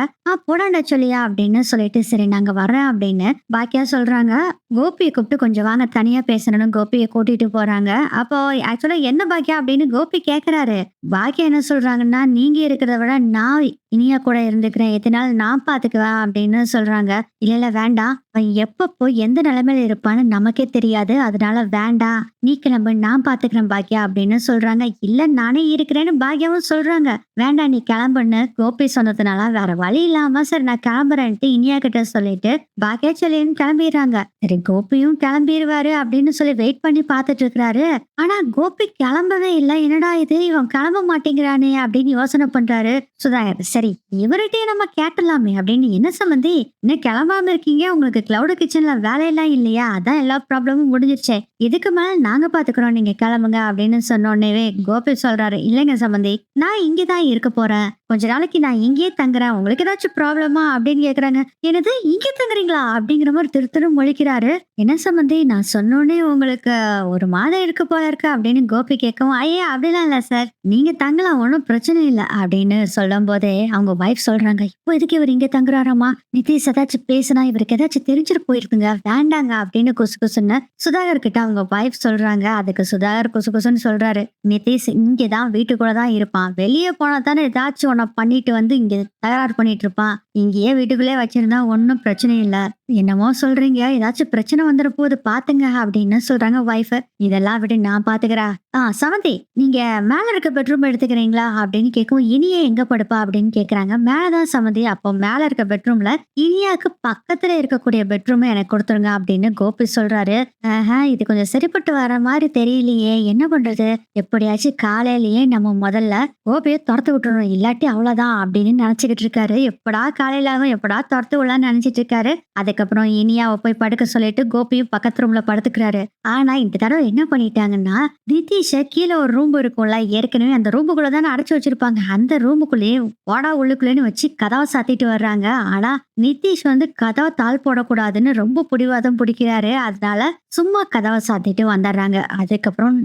போடாண்டா சொல்லியா அப்படின்னு சொல்லிட்டு சரி நாங்க வர்றேன் அப்படின்னு பாக்கியா சொல்றாங்க. கோபியை கூப்பிட்டு கொஞ்சம் வாங்க தனியா பேசணும்னு கோபியை கூட்டிட்டு போறாங்க. அப்போ ஆக்சுவலா என்ன பாக்கியா அப்படின்னு கோபி கேக்குறாரு. பாக்கியா என்ன சொல்றாங்கன்னா, நீங்க இருக்கிறத விட நான் இனியா கூட இருந்துக்கிறேன், எத்தனால நான் பாத்துக்குவேன் அப்படின்னு சொல்றாங்க. இல்ல இல்ல வேண்டாம், அவன் எப்பப்போ எந்த நிலைமையில இருப்பான்னு நமக்கே தெரியாது, அதனால வேண்டாம் நீ கிளம்பு நான் பாத்துக்கிறேன் பாக்கியா அப்படின்னு சொல்றாங்க. இல்ல நானே இருக்கிறேன்னு பாக்கியாவும் சொல்றாங்க. வேண்டாம் நீ கிளம்புன்னு கோபி சொன்னதுனால வேற வழி இல்லாம சரி நான் கிளம்புறேன்ட்டு இனியா கிட்ட சொல்லிட்டு பாக்கியா சொல்லின்னு கிளம்பிடுறாங்க. சரி கோபியும் கிளம்பிடுவாரு அப்படின்னு சொல்லி வெயிட் பண்ணி பாத்துட்டு இருக்கிறாரு. ஆனா கோபி கிளம்பவே இல்லை. என்னடா இது இவன் கிளம்ப மாட்டேங்கிறானே அப்படின்னு யோசனை பண்றாரு சுதாகர். சரி இவர்கிட்டயே நம்ம கேட்டலாமே அப்படின்னு, என்ன சம்பந்தி இன்னும் கிளம்பாம இருக்கீங்க, உங்களுக்கு கிளவுட் கிச்சன்ல வேலையெல்லாம் இல்லையா, அதான் எல்லா ப்ராப்ளமும் முடிஞ்சிருச்சே, இதுக்கு மேல நாங்க பாத்துக்கிறோம் நீங்க கிளம்புங்க அப்படின்னு சொன்னோடனே கோபி சொல்றாரு, இல்லைங்க சம்பந்தி நான் இங்கதான் இருக்க போறேன், கொஞ்ச நாளைக்கு நான் இங்கேயே தங்குறேன், உங்களுக்கு ஏதாச்சும் ப்ராப்ளமா அப்படின்னு கேக்குறாங்க. என்னது இங்கே தங்குறீங்களா அப்படிங்கிற மாதிரி திரு முழிக்கிறாரு. என்ன சம்பந்தி நான் சொன்னோடனே உங்களுக்கு ஒரு மாதம் இருக்கு போல இருக்கு அப்படின்னு கோபி கேட்கவும், ஐயா அப்படிலாம் இல்ல சார், நீங்க தங்கலாம் ஒன்றும் பிரச்சனை இல்லை அப்படின்னு சொல்லும் போதே அவங்க வைஃப் சொல்றாங்க, இப்போ எதுக்கு இவர் இங்க தங்குறாராமா, நிதிஷ் ஏதாச்சும் பேசினா இவருக்கு ஏதாச்சும் தெரிஞ்சிட்டு போயிருக்குங்க, வேண்டாங்க அப்படின்னு குசு குசுன்னு சுதாகர் கிட்ட அவங்க வைஃப் சொல்றாங்க. அதுக்கு சுதாகர் குசு குசுன்னு சொல்றாரு, நிதிஷ் இங்கதான் வீட்டுக்குள்ளதான் இருப்பான், வெளியே போனா தானே ஏதாச்சும் ஒன்ன பண்ணிட்டு இங்க தகராறு பண்ணிட்டு இருப்பான், இங்கேயே வீட்டுக்குள்ளே வச்சிருந்தா ஒன்னும் பிரச்சனை இல்ல, என்னமோ சொல்றீங்க ஏதாச்சும் பிரச்சனை வந்துட போது பாத்துங்க அப்படின்னு சொல்றாங்க வைஃப். இதெல்லாம் விட நான் பாத்துக்கிறேன். சமந்தி நீங்க மேல இருக்க பெட்ரூம் எடுத்துக்கிறீங்களா அப்படின்னு கேட்கும். இனியே எங்க படுப்பா அப்படின்னு கேக்குறாங்க. மேலதான் சமந்தி. அப்போ மேல இருக்க பெட்ரூம்ல இனியாக்கு பக்கத்துல இருக்கக்கூடிய பெட்ரூம் எனக்கு கொடுத்துருங்க அப்படின்னு கோபி சொல்றாரு. இது கொஞ்சம் சரிப்பட்டு வர மாதிரி தெரியலையே, என்ன பண்றது, எப்படியாச்சும் காலையிலயே நம்ம முதல்ல கோபியை துரத்து விட்டுறோம், இல்லாட்டி அவ்வளவுதான் அப்படின்னு நினைச்சுக்கிட்டு இருக்காரு. எப்படா காலையில ஆகும், எப்படா துரத்து விடலான்னு நினைச்சிட்டு இருக்காரு. அதுக்கப்புறம் இனியாவை போய் படுக்க சொல்லிட்டு கோபியும் பக்கத்து ரூம்ல படுத்துக்கிறாரு. ஆனா இந்த தடவை என்ன பண்ணிட்டாங்கன்னா, நிதிஷ கீழே ஒரு ரூம் இருக்கும்ல, ஏற்கனவே அந்த ரூமுக்குள்ள தானே அடைச்சு வச்சிருப்பாங்க, அந்த ரூமுக்குள்ளேயே வாடா உள்ளுக்குள்ளேன்னு வச்சு கதவை சாத்திட்டு வர்றாங்க. ஆனா நிதிஷ் கதவை தாழ் போடக்கூடாதுன்னு ரொம்ப பிடிவாதம் பிடிக்கிறாரு. அதனால சும்மா கதவை சாத்திட்டு வந்துடுறாங்க. அதுக்கப்புறம்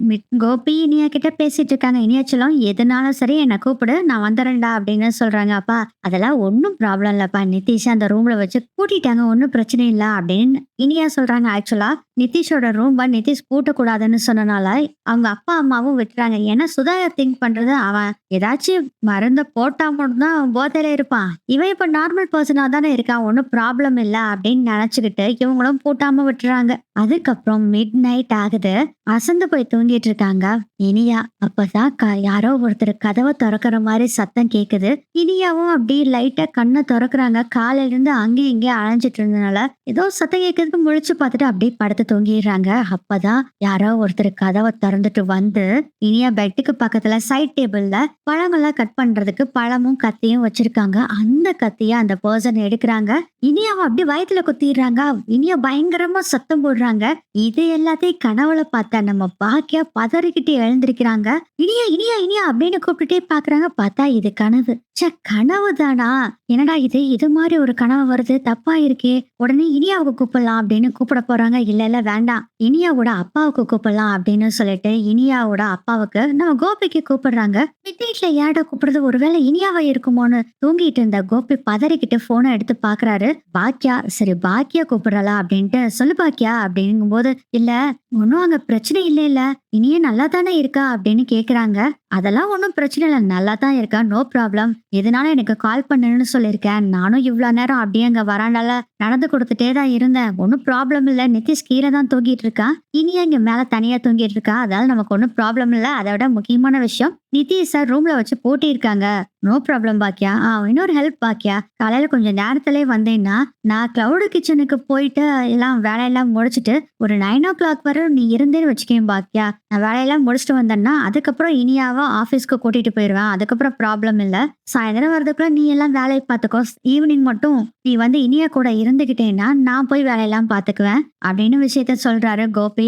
கோபி இனியா கிட்ட பேசிட்டு இருக்காங்க. இனியாச்சலம் எதுனாலும் சரி என்ன கூப்பிடு நான் வந்துடுறேன்டா அப்படின்னு சொல்றாங்க. அப்பா அதெல்லாம் ஒன்னும் ப்ராப்ளம் இல்லப்பா, நிதிஷ் அந்த ரூம்ல வச்சு கூட்டிட்டாங்க, ஒன்னும் பிரச்சனை இல்ல அப்படின்னு இனியா சொல்றாங்க. ஆக்சுவலா நிதிஷோட ரூம்ப நிதிஷ் பூட்டக்கூடாதுன்னு சொன்னனால அவங்க அப்பா அம்மாவும் விட்டுறாங்க. ஏன்னா சுதா திங்க் பண்றது அவன் ஏதாச்சும் மருந்த போட்டா மட்டும் தான் அவன் போதையில இருப்பான். இவன் இப்ப நார்மல் பர்சனா தானே இருக்கான். ஒன்னும் ப்ராப்ளம் இல்ல அப்படின்னு நினைச்சுக்கிட்டு இவங்களும் பூட்டாம விட்டுறாங்க. அதுக்கப்புறம் மிட் நைட் ஆகுது. அசந்து போய் தூங்கிட்டு இருக்காங்க இனியா. அப்பதான் யாரோ ஒருத்தர் கதவை திறக்கிற மாதிரி சத்தம் கேக்குது. இனியாவும் அப்படியே லைட்டா கண்ணை திறக்கிறாங்க. காலையில இருந்து அங்கேயும் இங்கேயும் அலைஞ்சிட்டு இருந்தனால ஏதோ சத்தம் கேட்கறதுக்கு முழிச்சு பார்த்துட்டு அப்படியே படுத்து தூங்கிடுறாங்க. அப்பதான் யாரோ ஒருத்தர் கதவை திறந்துட்டு வந்து இனியா பெட்டுக்கு பக்கத்துல சைட் டேபிள்ல பழங்கள்லாம் கட் பண்றதுக்கு பழமும் கத்தியும் வச்சிருக்காங்க. அந்த கத்திய அந்த பர்சன் எடுக்கிறாங்க. இனியாவை அப்படி வயித்துல குத்திடுறாங்க. இனியா பயங்கரமா சத்தம் போடுறாங்க. இது எல்லாத்தையும் கனவுல பார்த்தா நம்ம பாக்கியா பதறிக்கிட்டு எழுந்திருக்கிறாங்க. இனியா இனியா இனியா அப்படின்னு கூப்பிட்டுட்டே பாக்குறாங்க. பார்த்தா இது கனவு. ச்சே, கனவு தானா? என்னடா இது இது மாதிரி ஒரு கனவு வருது, தப்பா இருக்கே. உடனே இனியாவுக்கு கூப்பிடலாம் அப்படின்னு கூப்பிட போறாங்க. இல்ல இல்ல வேண்டாம், இனியாவோட அப்பாவுக்கு கூப்பிடலாம் அப்படின்னு சொல்லிட்டு இனியாவோட அப்பாவுக்கு நம்ம கோபிக்கு கூப்பிடுறாங்க. வீட்டுல யார்டா கூப்பிடுறது, ஒருவேளை இனியாவா இருக்குமோன்னு தூங்கிட்டு இருந்த கோபி பதறிக்கிட்டு போனை எடுத்து பாக்குறாரு. பாக்கியா, சரி பாக்கியா கூப்பிடுறா அப்படின்ட்டு, சொல்லு பாக்கியா அப்படிங்கும் போது, இல்ல ஒன்னும் அங்க பிரச்சனை இல்ல இனியே நல்லா தானே இருக்கா அப்படின்னு கேக்குறாங்க. அதெல்லாம் ஒன்றும் பிரச்சனை இல்லை, நல்லா தான் இருக்கா, நோ ப்ராப்ளம். எதனால எனக்கு கால் பண்ணுன்னு சொல்லியிருக்கேன். நானும் இவ்வளோ நேரம் அப்படியே அங்கே வராண்டால நடந்து கொடுத்துட்டே தான் இருந்தேன். ஒன்றும் ப்ராப்ளம் இல்லை. நிதிஷ் கீழே தான் தூங்கிட்டு இருக்கான், இனியா இங்கே மேலே தனியாக தூங்கிட்டு இருக்கா. அதால நமக்கு ஒன்றும் ப்ராப்ளம் இல்லை. அதை விட முக்கியமான விஷயம், நிதிஷ் சார் ரூம்ல வச்சு பூட்டியிருக்காங்க. நோ ப்ராப்ளம் பாக்கியா. இன்னொரு ஹெல்ப் பாக்கியா, காலையில கொஞ்சம் நேரத்திலே வந்தேன்னா நான் கிளவுடு கிச்சனுக்கு போயிட்டு எல்லாம் வேலையெல்லாம் முடிச்சுட்டு ஒரு 9 o'clock வரை நீ இருந்தேன்னு வச்சுக்கேன் பாக்கியா. நான் வேலையெல்லாம் முடிச்சுட்டு வந்தேன்னா அதுக்கப்புறம் இனியாவா ஆஃபீஸ்க்கு கூட்டிட்டு போயிடுவேன். அதுக்கப்புறம் ப்ராப்ளம் இல்லை. சாயந்தரம் வர்றதுக்குள்ள நீ எல்லாம் வேலையை பார்த்துக்கோ. ஈவினிங் மட்டும் நீ வந்து இனியா கூட இருந்துகிட்டேன்னா நான் போய் வேலையெல்லாம் பார்த்துக்குவேன் அப்படின்னு விஷயத்த சொல்றாரு கோபி.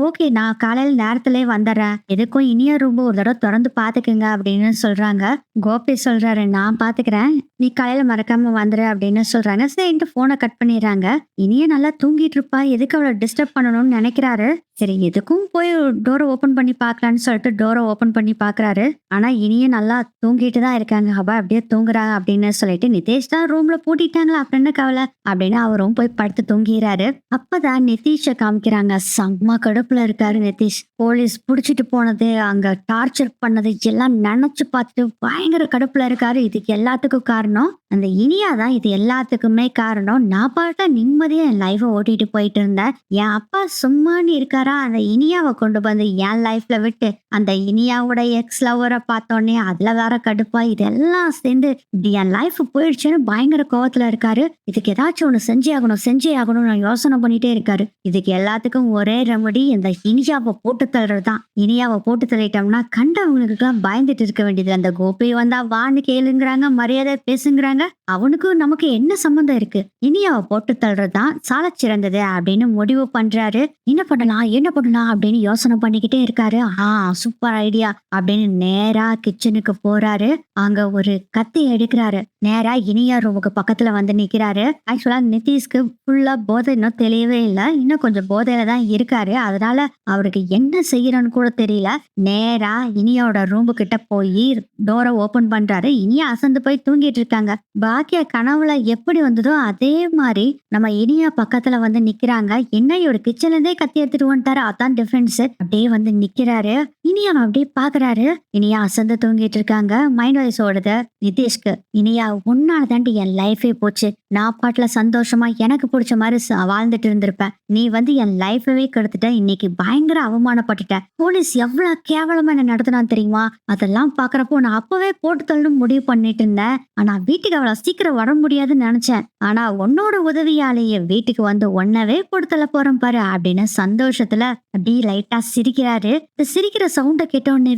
ஓகே, நான் காலையில நேரத்திலே வந்துடுறேன். எதுக்கும் இனியா ரூம் ஒரு தடவை திறந்து பாத்துக்குங்க அப்படின்னு சொல்றாங்க. கோபி சொல்றாரு, நான் பாத்துக்கிறேன், நீ காலையில மறக்காம வந்துரு அப்படின்னு சொல்றாங்க. சரின்ட்டு போனை கட் பண்ணிடுறாங்க. இனியா நல்லா தூங்கிட்டு இருப்பா, எதுக்கு அவளை டிஸ்டர்ப் பண்ணணும்னு நினைக்கிறாரு. சரி, எதுக்கும் போய் டோரை ஓபன் பண்ணி பாக்கலான்னு சொல்லிட்டு டோரை ஓபன் பண்ணி பாக்குறாரு. ஆனா இனியும் நல்லா தூங்கிட்டு தான் இருக்காங்க. அவ அப்படியே தூங்குறாங்க அப்படின்னு சொல்லிட்டு, நிதேஷ் தான் ரூம்ல பூட்டிட்டாங்களா, அப்புறம் என்ன கவலை அப்படின்னு அவரும் போய் படுத்து தூங்கிறாரு. அப்பதான் நிதிஷை காமிக்கிறாங்க. செம்ம கடுப்புல இருக்காரு நிதிஷ். போலீஸ் புடிச்சிட்டு போனது, அங்க டார்ச்சர் பண்ணது எல்லாம் நினைச்சு பார்த்துட்டு பயங்கர கடுப்புல இருக்காரு. இதுக்கு எல்லாத்துக்கும் காரணம் அந்த இனியா தான். இது எல்லாத்துக்குமே காரணம். நான் பாட்ட நிம்மதியா என் லைஃபை ஓட்டிட்டு போயிட்டு இருந்தேன். என் அப்பா சும்மான்னு இருக்காரா, அந்த இனியாவை கொண்டு வந்து என் லைஃப்ல விட்டு அந்த இனியாவோட எக்ஸ் லவரை பார்த்தோன்னே அதுல வேற கடுப்பா இதெல்லாம் சேர்ந்து இப்படி என் லைஃப் போயிடுச்சுன்னு பயங்கர கோவத்துல இருக்காரு. இதுக்கு ஏதாச்சும் ஒண்ணு செஞ்சே ஆகணும்னு யோசனை பண்ணிட்டே இருக்காரு. இதுக்கு எல்லாத்துக்கும் ஒரே ரெமடி, இந்த இனியாவை போட்டு தள்ளுறதுதான். இனியாவை போட்டு தள்ளிட்டோம்னா கண்டவங்களுக்கு எல்லாம் பயந்துட்டு இருக்க வேண்டியது. அந்த கோபி வந்தா வான்னு கேளுங்கிறாங்க, மரியாதை பேசுங்கிறாங்க. அவனுக்கும் நமக்கு என்ன சம்பந்தம் இருக்கு? இனியாவை போட்டு தள்ளுறதுதான் சால சிறந்தது அப்படின்னு முடிவு பண்றாரு. என்ன பண்ணலாம் அப்படின்னு யோசனை பண்ணிக்கிட்டே இருக்காரு. சூப்பர் ஐடியா அப்படின்னு நேரா கிச்சனுக்கு போறாரு. அங்க ஒரு கத்தி எடுக்கிறாரு. நேரா இனியா ரூமுக்கு பக்கத்துல வந்து நிக்கிறாரு. ஆக்சுவலா நிதிஷ்க்கு ஃபுல்லா போதை இன்னும் தெரியவே இல்லை, இன்னும் கொஞ்சம் போதையில தான் இருக்காரு. அதனால அவருக்கு என்ன செய்யறன்னு கூட தெரியல. நேரா இனியாவோட ரூமு கிட்ட போய் டோரை ஓபன் பண்றாரு. இனியா அசந்து போய் தூங்கிட்டு இருக்காங்க. பாக்கியா கனவுல எப்படி வந்ததோ அதே மாதிரி நம்ம இனியா பக்கத்துல வந்து நிக்கிறாங்க. என்ன இவரு கிச்சன்ல இருந்தே கத்தி எடுத்துட்டு வந்துட்டாரு, அதான் டிஃபரன்ஸ். அப்படியே வந்து நிக்கிறாரு. இனியா அப்படியே பாக்குறாரு. இனியா அசந்து தூங்கிட்டு இருக்காங்க. மைண்ட் வாய்ஸ் ஓடுது நிதிஷ்க்கு, இனியா உன்னால தாண்டி என் லைஃபே போச்சு. நான் பாட்டுல சந்தோஷமா எனக்கு பிடிச்ச மாதிரி வாழ்ந்துட்டு இருந்திருப்பேன். நீ வந்து என் லைஃபவே கெடுத்துட்ட. இன்னைக்கு பயங்கர அவமானப்பட்டுட்ட. போலீஸ் எவ்வளவு கேவலமா என்ன நடத்தினான்னு தெரியுமா? அதெல்லாம் பாக்குறப்போ நான் அப்பவே போட்டு தள்ளணும் முடிவு பண்ணிட்டு இருந்தேன். ஆனா வீட்டுக்கு அவ்வளவு சீக்கிரம் வர முடியாதுன்னு நினைச்சேன். ஆனா உன்னோட உதவியாலேயே வீட்டுக்கு வந்து ஒன்னவே போட்டு தள்ள போறேன் பாரு அப்படின்னு சந்தோஷத்துல அப்படியே லைட்டா சிரிக்கிறாரு. இந்த சிரிக்கிற சவுண்ட கேட்டோன்னே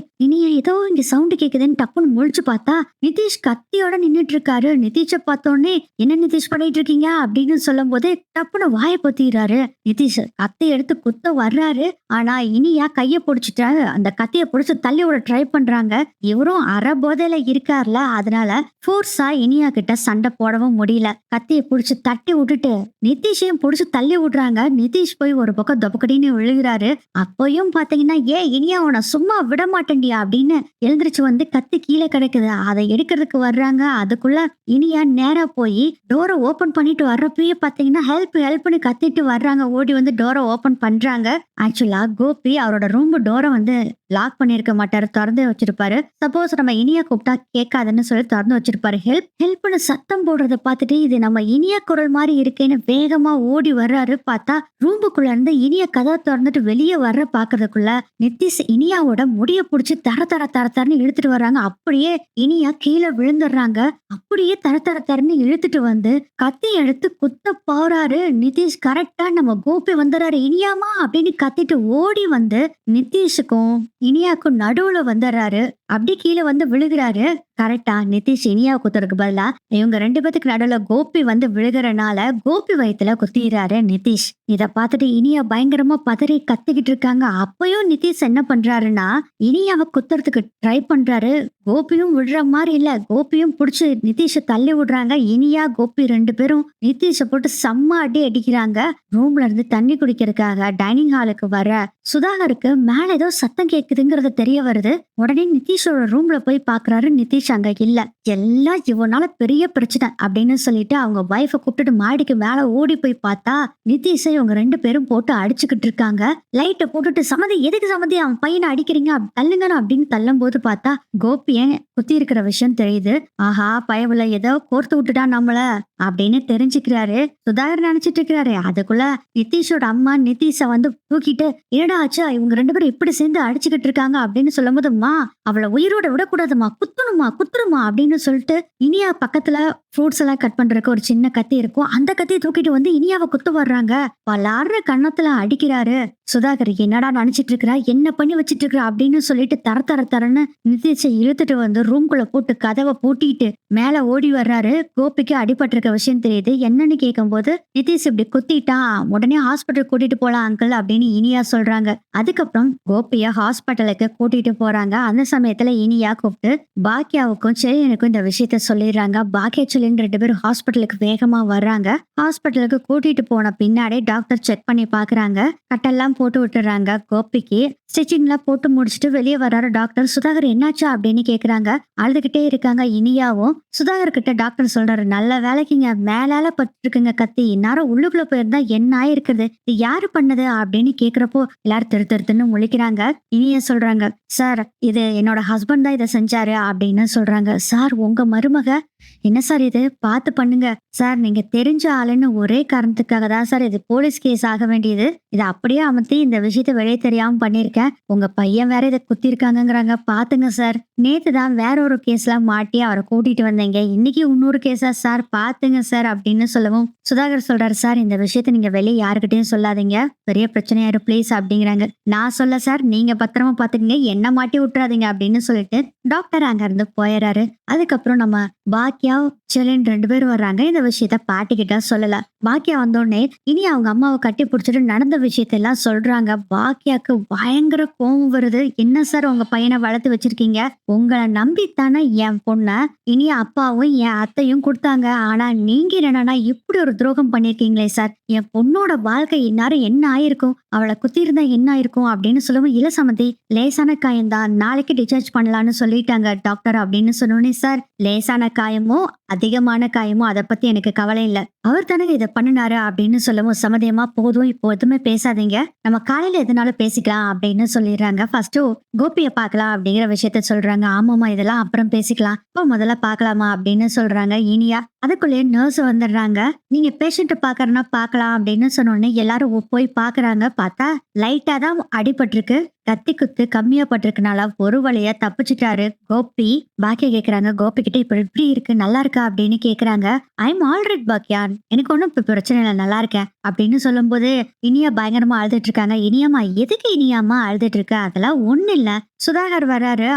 இனியா ஏதோ இங்க சவுண்ட் கேக்குதுன்னு டப்புன்னு முழிச்சு பார்த்தா நிதிஷ் கத்தியோட நின்னுட்டு இருக்காரு. நிதிஷை பார்த்தோன்னே, என்ன நிதிஷ் பண்ணிட்டு இருக்கீங்க அப்படின்னு சொல்லும் போதே டப்புன்னு வாயை பொத்திடுறாரு. நிதிஷ் கத்தி எடுத்து குத்த வர்றாரு. ஆனா இனியா கைய பிடிச்சிட்டாரு. அந்த கத்திய பிடிச்சு தள்ளி விட ட்ரை பண்றாங்க. இவரும் அரை போதையில இருக்காருல, அதனால ஃபோர்ஸா இனியா கிட்ட சண்டை போடவும் முடியல. கத்திய பிடிச்சு தட்டி விட்டுட்டு நிதிஷையும் பிடிச்சு தள்ளி விடுறாங்க. நிதிஷ் போய் ஒரு பக்கம் தொபக்கடின்னு விழுகிறாரு. அப்பயும் பாத்தீங்கன்னா, இனியா உன்னை சும்மா விட மாட்டேன்டியா அப்படின்னு எழுந்திருச்சு வந்து கத்தி கீழே கிடக்குது. அதை எடுக்கிறதுக்கு வர்றாங்க. அதுக்குள்ள இனியா நேரா போய் டோரை ஓபன் பண்ணிட்டு வர்றப்பயே பாத்தீங்கன்னா ஹெல்ப் ஹெல்ப்னு கத்திட்டு வர்றாங்க. ஓடி வந்து டோரை ஓபன் பண்றாங்க. ஆக்சுவலா கோபி அவரோட ரூம் டோரை வந்து லாக் பண்ணிருக்க மாட்டாரு, திறந்து வச்சிருப்பாரு. சப்போஸ் நம்ம இனியா கூப்பிட்டா கேட்காதுன்னு சொல்லி திறந்து வச்சிருப்பாரு. ஹெல்ப் ஹெல்ப்னு சத்தம் போடுறத பார்த்துட்டு இது நம்ம இனியா குரல் மாதிரி இருக்கேன்னு வேகமா ஓடி வர்றாரு. பார்த்தா ரூமுக்குள்ள இருந்து இனியா கதவை திறந்துட்டு வெளியே வர்ற பாக்குறதுக்குள்ள நிதிஷ் இனியாவோட முடிய புடிச்சு தர தர தர தரன்னு இழுத்துட்டு வர்றாங்க. அப்படியே இனியா கீழே விழுந்துடுறாங்க. அப்படியே தர தர தரன்னு இழுத்துட்டு வந்து கத்தி எடுத்து குத்த போறாரு நிதிஷ். கரெக்டா நம்ம கோபி வந்துடுறாரு. இனியாமா அப்படின்னு கத்திட்டு ஓடி வந்து நிதிஷுக்கும் இனியாக்கும் நடுவுல வந்துடுறாரு. அப்படி கீழே வந்து விழுகிறாரு. கரெக்டா நிதிஷ் இனியா குத்துறதுக்கு பதிலா இவங்க 2 பேத்துக்கு நடுவுல கோபி வந்து விழுகிறனால கோபி வயித்துல குத்திடுறாரு நிதிஷ். இத பார்த்துட்டு இனியா பயங்கரமா பதறி கத்திக்கிட்டு இருக்காங்க. அப்பயும் நிதிஷ் என்ன பண்றாருன்னா இனியாவை குத்துறதுக்கு ட்ரை பண்றாரு. கோபியும் விடுற மாதிரி இல்ல. கோபியும் புடிச்சு நிதிஷ தள்ளி விடுறாங்க. இனியா கோபி 2 பேரும் நிதிஷ போட்டு செம்ம அடி அடிக்கிறாங்க. ரூம்ல இருந்து தண்ணி குடிக்கிறதுக்காக டைனிங் ஹாலுக்கு வர சுதாகருக்கு மேல ஏதோ சத்தம் கேக்குதுங்கிறது தெரிய வருது. உடனே நிதிஷோட ரூம்ல போய் பாக்குறாரு. நிதிஷ் அங்க இல்ல. எல்லாம் இவனால பெரிய பிரச்சனை அப்படின்னு சொல்லிட்டு அவங்க வைஃப கூப்பிட்டுட்டு மாடிக்கு மேல ஓடி போய் பார்த்தா நிதிஷை இவங்க 2 பேரும் போட்டு அடிச்சுக்கிட்டு இருக்காங்க. லைட்டை போட்டுட்டு சமதி எதுக்கு சமதி அவன் பையனை அடிக்கிறீங்க தள்ளுங்கன்னு அப்படின்னு தள்ளும் போது பார்த்தா கோபிய குத்தி இருக்கிற விஷயம் தெரியுது. ஆஹா பயவுல ஏதோ கோர்த்து விட்டுட்டான் நம்மள அப்படின்னு தெரிஞ்சுக்கிறாரு. சுதாகர் நினைச்சிட்டு இருக்கிறாரு. அதுக்குள்ள நிதிஷோட அம்மா நிதிஷ வந்து தூக்கிட்டு என்னடா ஆச்சா இவங்க 2 பேரும் இப்படி சேர்ந்து அடிச்சுக்கிட்டு இருக்காங்க அப்படின்னு சொல்லும் போதுமா அவளை உயிரோட விடக்கூடாதுமா, குத்துணுமா குத்துணுமா அப்படின்னு சொல்லிட்டு இனியா பக்கத்துல ஃப்ரூட்ஸ் எல்லாம் கட் பண்றதுக்கு ஒரு சின்ன கத்தி இருக்கும். அந்த கத்தியை தூக்கிட்டு வந்து இனியாவை குத்து வர்றாங்க. பலாடுற கண்ணத்துல அடிக்கிறாரு. சுதாகர் என்னடா நினைச்சிட்டு இருக்கிறா, என்ன பண்ணி வச்சிட்டு இருக்கிறா அப்படின்னு சொல்லிட்டு தர தர தரன்னு நிதிஷை இழுத்துட்டு வந்து ரூம்குள்ள போட்டு கதவை பூட்டிட்டு மேல ஓடி வர்றாரு. கோபிக்கு அடிபட்டிருக்க விஷயம் தெரியுது. என்னன்னு கேட்கும் போது நிதிஷ் இப்படி குத்திட்டான், உடனே ஹாஸ்பிட்டல் கூட்டிட்டு போலாம் அங்கிள் அப்படின்னு இனியா சொல்றாங்க. அதுக்கப்புறம் கோபிய ஹாஸ்பிட்டலுக்கு கூட்டிட்டு போறாங்க. அந்த சமயத்துல இனியா கூப்பிட்டு பாக்கியாவுக்கும் செலியனுக்கும் இந்த விஷயத்த சொல்லிடுறாங்க. பாக்கியா செலியன் 2 பேரும் ஹாஸ்பிட்டலுக்கு வேகமா வர்றாங்க. ஹாஸ்பிட்டலுக்கு கூட்டிட்டு போன பின்னாடி டாக்டர் செக் பண்ணி பாக்குறாங்க. கட்டெல்லாம் போட்டு விட்டுறாங்க. கோபிக்கு ஸ்டிச்சிங்லாம் போட்டு முடிச்சுட்டு வெளியே வர்றாரு டாக்டர். சுதாகர் என்னாச்சா அப்படின்னு கேக்குறாங்க. அழுதுகிட்டே இருக்காங்க இனியாவும். சுதாகர் கிட்ட டாக்டர் சொல்றாரு, நல்ல வேலைக்குங்க மேலால பட்டுருக்குங்க கத்தி, இந்நேரம் உள்ளுக்குள்ள போயிருந்தா என்ன ஆயிருக்குது, இது யாரு பண்ணது அப்படின்னு கேக்குறப்போ எல்லாரும் திரு திருத்துன்னு முழிக்கிறாங்க. இனியா சொல்றாங்க, சார் இது என்னோட ஹஸ்பண்ட் தான் இதை செஞ்சாரு அப்படின்னு சொல்றாங்க. சார் உங்க மருமக என்ன சார் இது, பார்த்து பண்ணுங்க சார், நீங்க தெரிஞ்ச ஆளுன்னு ஒரே காரணத்துக்காக தான் சார் இது போலீஸ் கேஸ் ஆக வேண்டியது, இதை அப்படியே அமர்த்தி இந்த விஷயத்த வெளியே தெரியாம பண்ணிருக்கேன், உங்க பையன் வேற இதை குத்தி இருக்காங்கிறாங்க, பாத்துங்க சார், நேத்து தான் வேற ஒரு கேஸ்ல மாட்டி அவரை கூட்டிட்டு வந்தீங்க, இன்னைக்கு இன்னொரு கேஸா சார், பாத்துங்க சார் அப்படின்னு சொல்லவும் சுதாகர் சொல்றாரு, சார் இந்த விஷயத்த நீங்க வெளியே யாருக்கிட்டையும் சொல்லாதீங்க, பெரிய பிரச்சனையாயிரும் ப்ளீஸ் அப்படிங்கிறாங்க. நான் சொல்ல சார், நீங்க பத்திரமா பாத்துக்கங்க, என்ன மாட்டி விட்டுறாதீங்க அப்படின்னு சொல்லிட்டு டாக்டர் அங்க இருந்து போயிடுறாரு. அதுக்கப்புறம் நம்ம பாக்கியா செலின் 2 பேரும் வர்றாங்க. இந்த விஷயத்த பாட்டி கிட்ட சொல்லல. பாக்கியா வந்தோடனே இனி அவங்க அம்மாவை கட்டி பிடிச்சிட்டு நடந்த விஷயத்தெல்லாம் சொல்றாங்க. பாக்கியாக்கு பயங்கர கோவம் வருது. என்ன சார் உங்க பையனை வளர்த்து வச்சிருக்கீங்க, உங்களை நம்பித்தானே என் பொண்ண இனி அப்பாவும் என் அத்தையும் கொடுத்தாங்க, ஆனா நீங்க என்னன்னா இப்படி ஒரு துரோகம் பண்ணிருக்கீங்களே சார், என் பொண்ணோட வாழ்க்கை இந்நேரம் என்ன ஆயிருக்கும், அவளை குத்தி இருந்தா என்ன ஆயிருக்கும் அப்படின்னு சொல்லவும், இல்ல சமந்தி லேசான காயம்தான், நாளைக்கு டிஸ்சார்ஜ் பண்ணலாம்னு சொல்லிட்டாங்க டாக்டர் அப்படின்னு சொன்னோன்னே, சார் லேசான காயமோ அதிகமான காயமோ அதை பத்தி எனக்கு கவலை இல்லை, அவர் தானே இதை பண்ணினாரு அப்படின்னு சொல்லவும் சமதியமா போதும் இப்போ எதுவுமே பேசாதீங்க, நம்ம காலையில எதுனாலும் பேசிக்கலாம் அப்படின்னு சொல்லிடுறாங்க. ஃபர்ஸ்ட் கோபிய பார்க்கலாம் அப்படிங்கிற விஷயத்த சொல்றாங்க. ஆமாமா இதெல்லாம் அப்புறம் பேசிக்கலாம், இப்போ முதல்ல பார்க்கலாமா அப்படின்னு சொல்றாங்க இனியா. அதுக்குள்ளேயே நர்ஸ் வந்துடுறாங்க. நீங்க பேஷண்ட் பாக்கறனா பார்க்கலாம் அப்படின்னு சொன்னோடனே எல்லாரும் போய் பாக்குறாங்க. பார்த்தா லைட்டா தான் அடிபட்டிருக்கு, கத்தி குத்து கம்மியா பட்டிருக்கனால ஒரு வழியா தப்பிச்சுட்டாரு கோபி. பாக்கியா கேக்குறாங்க கோபி கிட்ட, இப்ப எப்படி இருக்கு, நல்லா இருக்கா அப்படின்னு கேக்குறாங்க. ஐம் ஆல்ரைட் பாக்கியா, எனக்கு ஒன்றும் இப்ப பிரச்சனை இல்லை, நல்லா இருக்கேன் அப்படின்னு சொல்லும் போது இனியா பயங்கரமா அழுதுட்டு இருக்காங்க. இனியாமா எதுக்கு இனியாமா அழுதுட்டு இருக்க, அதெல்லாம் ஒண்ணு இல்ல. சுதாகர் வர்றாரு,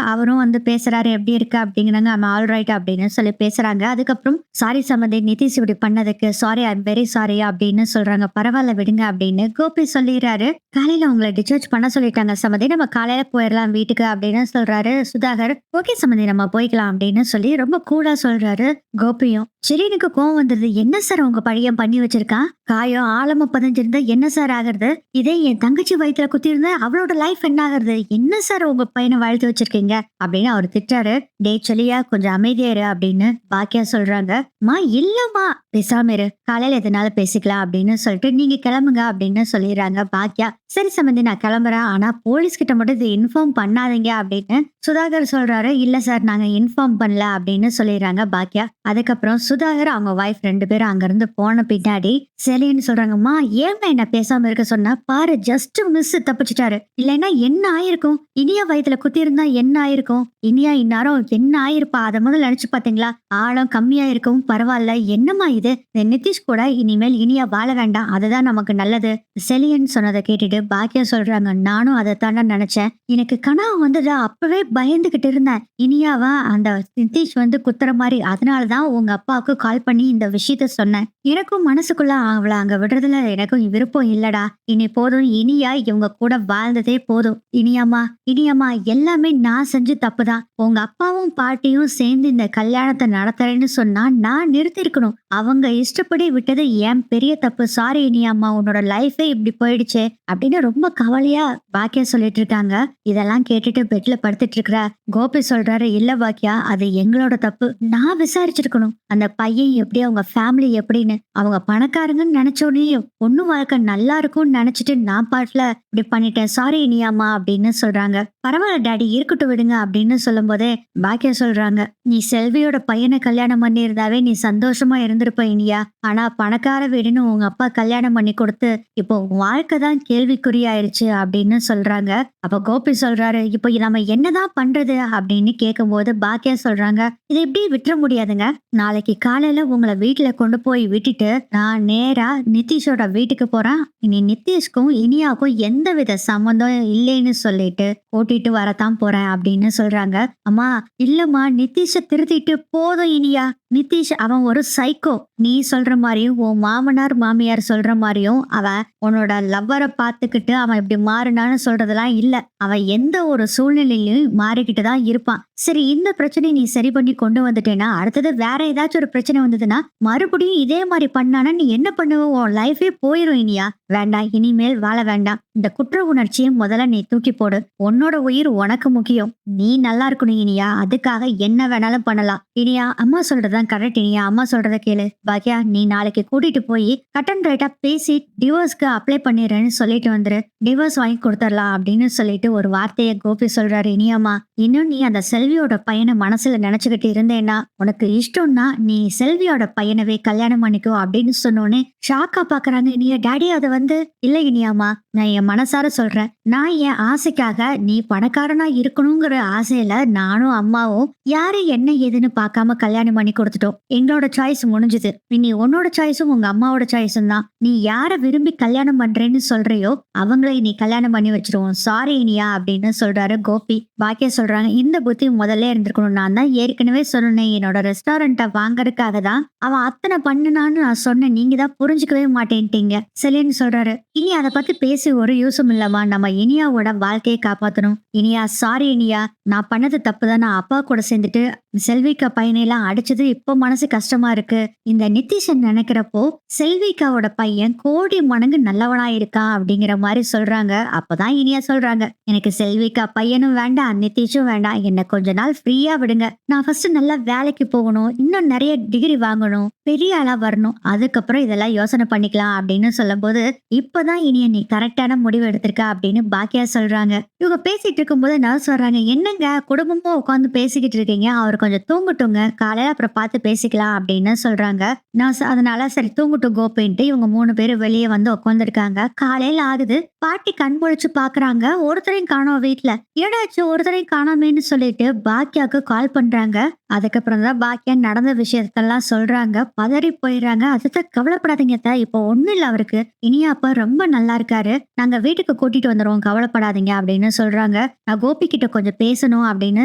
அவரும் வந்து பேசுறாரு, எப்படி இருக்கு அப்படிங்கிறாங்க. ஐம் ஆல்ரைட் அப்படின்னு சொல்லி பேசுறாங்க. அதுக்கப்புறம் சாரி சம்பந்தி, நிதிஷ் இப்படி பண்ணதுக்கு சாரி, ஐம் வெரி சாரி அப்படின்னு சொல்றாங்க. பரவாயில்ல விடுங்க அப்படின்னு கோபி சொல்லிடுறாரு. காலையில உங்களை டிஸ்சார்ஜ் பண்ண சொல்லிட்டாங்க சம்பந்தி, நம்ம காலையில போயிடலாம் வீட்டுக்கு அப்படின்னு சொல்றாரு சுதாகர். ஓகே சம்பந்தி நம்ம போய்க்கலாம் அப்படின்னு சொல்லி ரொம்ப கூலா சொல்றாரு. கோபியும் செலினுக்கு கோவம் வந்துருது. என்ன சார் உங்க பையன் பண்ணி வச்சிருக்கான், காயம் ஆழமா பதிஞ்சிருந்தா என்ன சார் ஆகுறது? இதே என் தங்கச்சி வயித்துல குத்திருந்தா அவளோட லைஃப் என்ன ஆகுறது? என்ன சார் உங்க பையன வாழ்த்து வச்சிருக்கீங்க? அப்படின்னு அவர் திட்டுறாரு. டேய் சொல்லியா கொஞ்சம் அமைதியா இரு அப்படின்னு பாக்கியா சொல்றாங்க. மா இல்லம்மா பேசாம இரு. காலையில எதனால பேசிக்கலாம் அப்படின்னு சொல்லிட்டு நீங்க கிளம்புங்க அப்படின்னு சொல்லிடுறாங்க பாக்கியா. சரி சம்பந்தி நான் கிளம்புறேன். ஆனா போலீஸ் கிட்ட மட்டும் இதை இன்ஃபார்ம் பண்ணாதீங்க அப்படின்னு சுதாகர் சொல்றாரு. இல்ல சார் நாங்க இன்ஃபார்ம் பண்ணல அப்படின்னு சொல்லிடுறாங்க பாக்கியா. அதுக்கப்புறம் சுதாகர் அவங்க வைஃப் 2 பேரும் அங்க இருந்து போன பின்னாடி செலின்னு சொல்றாங்கம்மா ஏமா என்ன பேசாம இருக்க சொன்னா பாரு ஜஸ்ட் மிஸ் தப்பிச்சிட்டாரு. இல்லைன்னா என்ன ஆயிருக்கும்? இனியா வயித்துல குத்தி இருந்தா என்ன ஆயிருக்கும்? இனியா இந்நேரம் என்ன ஆயிருப்பா? அத முதல்ல நினைச்சு பாத்தீங்களா? ஆழம் கம்மியா இருக்கவும் பரவாயில்ல. என்னம்மா இது? இந்த நிதிஷ் கூட இனிமேல் இனியா வாழ வேண்டாம். அதுதான் நமக்கு நல்லது. செலியன் சொன்னதை கேட்டுட்டு பாக்கியா சொல்றாங்க. நானும் அதை தாண்டா நினைச்சேன். எனக்கு கனவு வந்தது அப்பவே பயந்துகிட்டு இருந்தேன். இனியாவா அந்த நிதிஷ் வந்து குத்துற மாதிரி. அதனாலதான் உங்க அப்பாவுக்கு கால் பண்ணி இந்த விஷயத்த சொன்னேன். எனக்கும் மனசுக்குள்ள அவளை அங்க விடுறதுல எனக்கும் விருப்பம் இல்லடா. இனி போதும். இனியா இவங்க கூட வாழ்ந்ததே போதும். இனியாமா இனியாமா எல்லாமே நான் செஞ்ச தப்புதான். உங்க அப்பாவும் பாட்டியும் சேர்ந்து இந்த கல்யாணத்தை நடத்துறேன்னு சொன்னா நான் நிறுத்திருக்கணும். அவங்க இஷ்டப்படி விட்டது என் பெரிய தப்பு. சாரி இனியாமா உன்னோட லைஃபே இப்படி போயிடுச்சு அப்படின்னு ரொம்ப கவலையா பாக்கியா சொல்லிட்டு இருக்காங்க. இதெல்லாம் கேட்டுட்டு பெட்ல படுத்துட்டு இருக்கிற கோபி சொல்றாரு. இல்ல பாக்கியா அது எங்களோட தப்பு. நான் விசாரிச்சிருக்கணும் அந்த பையன் எப்படி அவங்க ஃபேமிலி எப்படின்னு. அவங்க பணக்காரங்கன்னு நினைச்சோடனே பொண்ணு வாழ்க்கை நல்லா இருக்கும்னு நினைச்சிட்டு நான் பாட்டுல இப்படி பண்ணிட்டேன். சாரி இனியாமா அப்படின்னு சொல்றாங்க. பரவாயில்ல டாடி இருக்கட்டும் விடுங்க அப்படின்னு சொல்லும் போதே பாக்கியா சொல்றாங்க. நீ செல்வியோட பையனை கல்யாணம் பண்ணி இருந்தாவே நீ சந்தோஷமா இருந்திருப்ப இனியா. ஆனா பணக்கார வீடுன்னு உங்க அப்பா கல்யாணம் பண்ணி கொடுத்து இப்போ உன் வாழ்க்கை தான் கேள்விக்குறியாயிருச்சு அப்படின்னு சொல்றாங்க. அப்ப கோபி சொல்றாரு. இப்போ நம்ம என்னதான் பண்றது அப்படின்னு கேட்கும் போது பாக்கியா சொல்றாங்க. இதை எப்படி விட்டுற முடியாதுங்க. நாளைக்கு காலையில உங்களை வீட்டுல கொண்டு போய் விட்டுட்டு நான் நேரா நிதிஷோட வீட்டுக்கு போறேன். இனி நிதிஷ்க்கும் இனியாவுக்கும் எந்தவித சம்மந்தம் இல்லைன்னு சொல்லிட்டு கூட்டிட்டு வரத்தான் போறேன் அப்படின்னு சொல்றாங்க. அம்மா இல்லம்மா நிதிஷ திருத்திட்டு போதும் இனியா. நிதிஷ் அவன் ஒரு சைக்கோ. நீ சொல்ற மாதிரியும் உன் மாமனார் மாமியார் சொல்ற மாதிரியும் அவன் உன்னோட லவ்வரை பார்த்துக்கிட்டு அவன் இப்படி மாறினான்னு சொல்றதெல்லாம் இல்ல. அவன் எந்த ஒரு சூழ்நிலையிலும் மாறிக்கிட்டு தான் இருப்பான். சரி இந்த பிரச்சனை நீ சரி பண்ணி கொண்டு வந்துட்டேன்னா அடுத்தது வேற ஏதாச்சும் ஒரு பிரச்சனை வந்ததுன்னா மறுபடியும் இதே மாதிரி பண்ணானா நீ என்ன பண்ணுவ? உன் லைஃபே போயிரும் இனியா. வேண்டாம் இனிமேல் வாழ வேண்டாம். இந்த குற்ற உணர்ச்சியை முதல்ல நீ தூக்கி போடு. உன்னோட உயிர் உனக்கு முக்கியம். நீ நல்லா இருக்கணும் இனியா. அதுக்காக என்ன வேணாலும் பண்ணலாம். இனியா அம்மா சொல்றதான் கரெக்ட். இனியா அம்மா சொல்றத கேளு. பாக்கியா நீ நாளைக்கு கூட்டிட்டு போய் கட் அண்ட் ரைட்டா பேசி டிவோர்ஸ்க்கு அப்ளை பண்ணிடுறேன்னு சொல்லிட்டு வந்துரு. டிவோர்ஸ் வாங்கி கொடுத்துடலாம் அப்படின்னு சொல்லிட்டு ஒரு வார்த்தையை கோபி சொல்றாரு. இனியாமா இன்னும் நீ அந்த செல்வியோட பையனை மனசுல நினைச்சுக்கிட்டு இருந்தேன்னா உனக்கு இஷ்டம்னா நீ செல்வியோட பையனவே கல்யாணம் பண்ணிக்கோ அப்படின்னு சொன்னோன்னே ஷாக்கா பாக்குறாங்க. இனியா டாடி அதை வந்து இல்ல இனியாமா நான் என் மனசார சொல்றேன். நான் என் ஆசைக்காக நீ பணக்காரனா இருக்கணுங்கிற ஆசையில நானும் அம்மாவும் யாரு என்ன ஏதுன்னு பார்க்காம கல்யாணம் பண்ணி கொடுத்துட்டோம். எங்களோட சாய்ஸ் முடிஞ்சுது. இனி உன்னோட சாய்ஸும் உங்க அம்மாவோட சாய்ஸும் தான். நீ யார விரும்பி கல்யாணம் பண்றேன்னு சொல்றியோ அவங்களை நீ கல்யாணம் பண்ணி வச்சிருவோம். சாரி இனியா அப்படின்னு சொல்றாரு கோபி. பாக்கியா சொல்றாங்க. இந்த புத்தி முதல்ல இருந்திருக்கணும். நான் தான் ஏற்கனவே சொன்னேன் என்னோட ரெஸ்டாரண்ட்டை வாங்கறதுக்காக தான் அவன் அத்தனை பண்ணுனான்னு நான் சொன்னேன். நீங்க தான் புரிஞ்சுக்கவே மாட்டேன்ட்டீங்க. செலின்னு சொல்றாரு. இனி அதை பத்தி பேசி ஒரு யூஸும் இல்லம்மா. நம்ம இனியாவோட வாழ்க்கையை காப்பாத்தணும். இனியா சாரி இனியா நான் பண்ணது தப்புதான். நான் அப்பா கூட சேர்ந்துட்டு செல்விக்கா பையனையெல்லாம் அடிச்சது இப்போ மனசு கஷ்டமா இருக்கு. இந்த நிதிஷன் நினைக்கிறப்போ செல்விக்காவோட பையன் கோடி மடங்கு நல்லவனா இருக்கான் அப்படிங்கிற மாதிரி சொல்றாங்க. அப்பதான் இனியா சொல்றாங்க. எனக்கு செல்விக்கா பையனும் வேண்டாம் நிதிஷும் வேண்டாம். என்ன கொஞ்ச நாள் ஃப்ரீயா விடுங்க. நான் ஃபர்ஸ்ட் நல்லா வேலைக்கு போகணும். இன்னும் நிறைய டிகிரி வாங்கணும். பெரிய ஆளா வரணும். அதுக்கப்புறம் இதெல்லாம் யோசனை பண்ணிக்கலாம் அப்படின்னு சொல்லும் போது இப்பதான் இனியா நீ கரெக்டான முடிவு எடுத்திருக்க அப்படின்னு பாக்கியா சொல்றாங்க. இவங்க பேசிட்டு இருக்கும்போது நர்ஸ் வர்றாங்க. என்னங்க குடும்பமும் உட்காந்து பேசிக்கிட்டு இருக்கீங்க. அவர் கொஞ்சம் தூங்கட்டுங்க. காலையில அப்புறம் பார்த்து பேசிக்கலாம் அப்படின்னு சொல்றாங்க நர்ஸ். அதனால சரி தூங்கட்டும் கோபின்ட்டு இவங்க 3 பேரும் வெளியே வந்து உட்காந்துருக்காங்க. காலையில ஆகுது. பாட்டி கண் முழிச்சு பாக்குறாங்க. ஒருத்தரையும் காணோம் வீட்டுல. ஏடாச்சு ஒருத்தரையும் காணாமேன்னு சொல்லிட்டு பாக்கியாவுக்கு கால் பண்றாங்க. அதுக்கப்புறம் தான் பாக்கியா நடந்த விஷயத்தெல்லாம் சொல்றாங்க. பதறி போயிடுறாங்க. அதுதான் கவலைப்படாதீங்க இப்போ ஒண்ணும் இல்ல அவருக்கு. இனியா அப்பா ரொம்ப நல்லா இருக்காரு. நாங்க வீட்டுக்கு கூட்டிட்டு வந்துடுவோம் கவலைப்படாதீங்க அப்படின்னு சொல்றாங்க. நான் கோபி கிட்ட கொஞ்சம் பேசணும் அப்படின்னு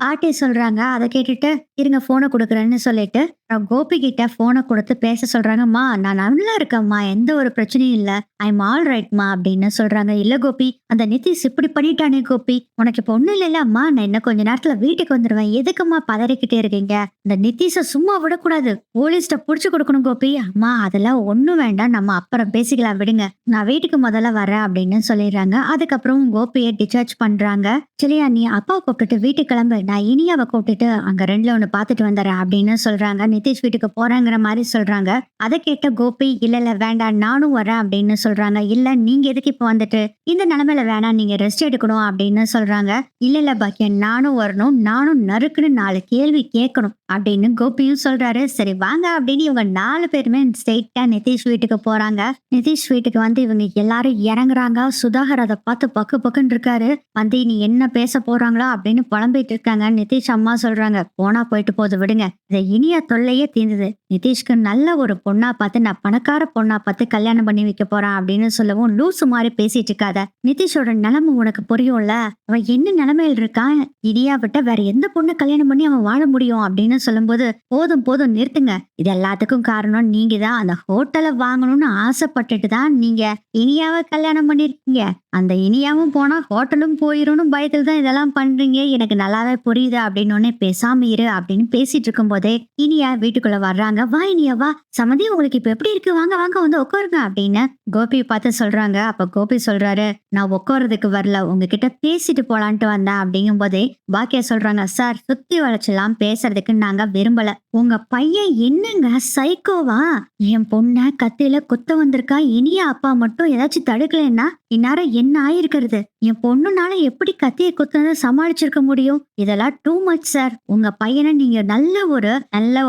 பாட்டி சொல்றாங்க. அதை கேட்டுட்டு இருங்க போனை கொடுக்குறேன்னு சொல்லிட்டு நான் கோபி கிட்ட போனை கொடுத்து பேச சொல்றாங்கம்மா. நான் நல்லா இருக்கேம்மா. எந்த ஒரு பிரச்சனையும் இல்ல. ஐம் ஆல் ரைட்மா அப்படின்னு சொல்றாங்க. இல்ல கோபி அந்த நிதிஷ் இப்படி பண்ணிட்டானே கோபி. உனக்கு இப்ப ஒண்ணும் இல்ல அம்மா. நான் இன்னும் கொஞ்ச நேரத்துல வீட்டுக்கு வந்துருவேன். எதுக்குமா பதறிக்கிட்டே இருக்க? இருக்கீங்க. இந்த நிதிஷ சும்மா விடக்கூடாது. போலீஸ்ட்ட புடிச்சு கொடுக்கணும் கோபி. அம்மா அதெல்லாம் ஒண்ணும் வேண்டாம். நம்ம அப்புறம் பேசிக்கலாம் விடுங்க. நான் வீட்டுக்கு முதல்ல வரேன் அப்படின்னு சொல்லிடுறாங்க. அதுக்கப்புறம் கோபியை டிஸ்சார்ஜ் பண்றாங்க. சரியா நீ அப்பாவை கூப்பிட்டுட்டு வீட்டுக்கு கிளம்பு. நான் இனியாவை கூப்பிட்டுட்டு அங்க 2ல 1 பார்த்துட்டு வந்துடுறேன் அப்படின்னு சொல்றாங்க. நிதிஷ் வீட்டுக்கு போறாங்கிற மாதிரி சொல்றாங்க. அதை கேட்ட கோபி இல்ல இல்ல வேண்டாம் நானும் வரேன் அப்படின்னு சொல்றாங்க. இல்ல நீங்க எதுக்கு இப்ப வந்துட்டு இந்த நிலைமையில வேணாம் நீங்க ரெஸ்ட் எடுக்கணும் அப்படின்னு சொல்றாங்க. இல்ல இல்ல பாக்கியா நானும் வரணும். நானும் நறுக்குன்னு 4 கேள்வி கேட்கணும் அப்படின்னு கோபியும் சொல்றாரு. சரி வாங்க அப்படின்னு இவங்க 4 பேருமே ஸ்ட்ரெயிட்டா நிதிஷ் வீட்டுக்கு போறாங்க. நிதிஷ் வீட்டுக்கு வந்து இவங்க எல்லாரும் இறங்குறாங்க. சுதாகர் அதை பார்த்து பக்கு பக்குன்னு இருக்காரு. வந்து நீ என்ன பேச போறாங்களா அப்படின்னு புலம்பிட்டு இருக்காங்க. நிதிஷ் அம்மா சொல்றாங்க போனா போயிட்டு போது விடுங்க. இதை இனிய தொல்லையே தீர்ந்தது. நிதிஷ்க்கு நல்ல ஒரு பொண்ணா பார்த்து நான் பணக்கார பொண்ணா பார்த்து கல்யாணம் பண்ணி வைக்க போறேன் அப்படின்னு சொல்லவும் லூசு மாதிரி பேசிட்டு இருக்காத. நிதிஷோட நிலைமை உனக்கு புரியும்ல. அவன் என்ன நிலைமையில் இருக்கான். இனியா விட்ட வேற எந்த பொண்ணை கல்யாணம் பண்ணி அவன் வாழ முடியும் அப்படின்னு சொல்லும்போது போதும் போதும் நிறுத்துங்க. இது எல்லாத்துக்கும் காரணம் நீங்க தான். அந்த ஹோட்டலை வாங்கணும்னு ஆசைப்பட்டுட்டு தான் நீங்க இனியாவை கல்யாணம் பண்ணிருக்கீங்க. அந்த இனியாவும் போனா ஹோட்டலும் போயிரும் பயத்துல தான் இதெல்லாம் பண்றீங்க. எனக்கு நல்லாவே புரியுது அப்படின்னு உடனே பேசாம இரு அப்படின்னு பேசிட்டு இருக்கும் போதே இனியா வீட்டுக்குள்ள வர்றாங்க. வா இனியா வா. சமந்தி உங்களுக்கு இப்ப எப்படி இருக்கு. வாங்க வாங்க வந்து உட்காருங்க அப்படின்னு கோபி பார்த்து சொல்றாங்க. அப்ப கோபி சொல்றாரு நான் உட்கார்றதுக்கு வரல உங்ககிட்ட பேசிட்டு போலான்ட்டு வந்தேன் அப்படிங்கும் போதே பாக்கியா சொல்றாங்க சார் சுத்தி வளைச்செல்லாம் பேசுறதுக்கு நாங்க விரும்பல. உங்க பையன் என்னங்க சைக்கோவா. என் பொண்ண கத்தியில குத்த வந்திருக்கா. இனியா அப்பா மட்டும் ஏதாச்சும் தடுக்கலன்னா இந்நேரம் என்ன ஆயிருக்கிறது. என் பொண்ணுனால எப்படி கத்தியை குத்துனதை சமாளிச்சிருக்க முடியும். இதெல்லாம் டூ மச் சார். உங்க பையனை நீங்க நல்ல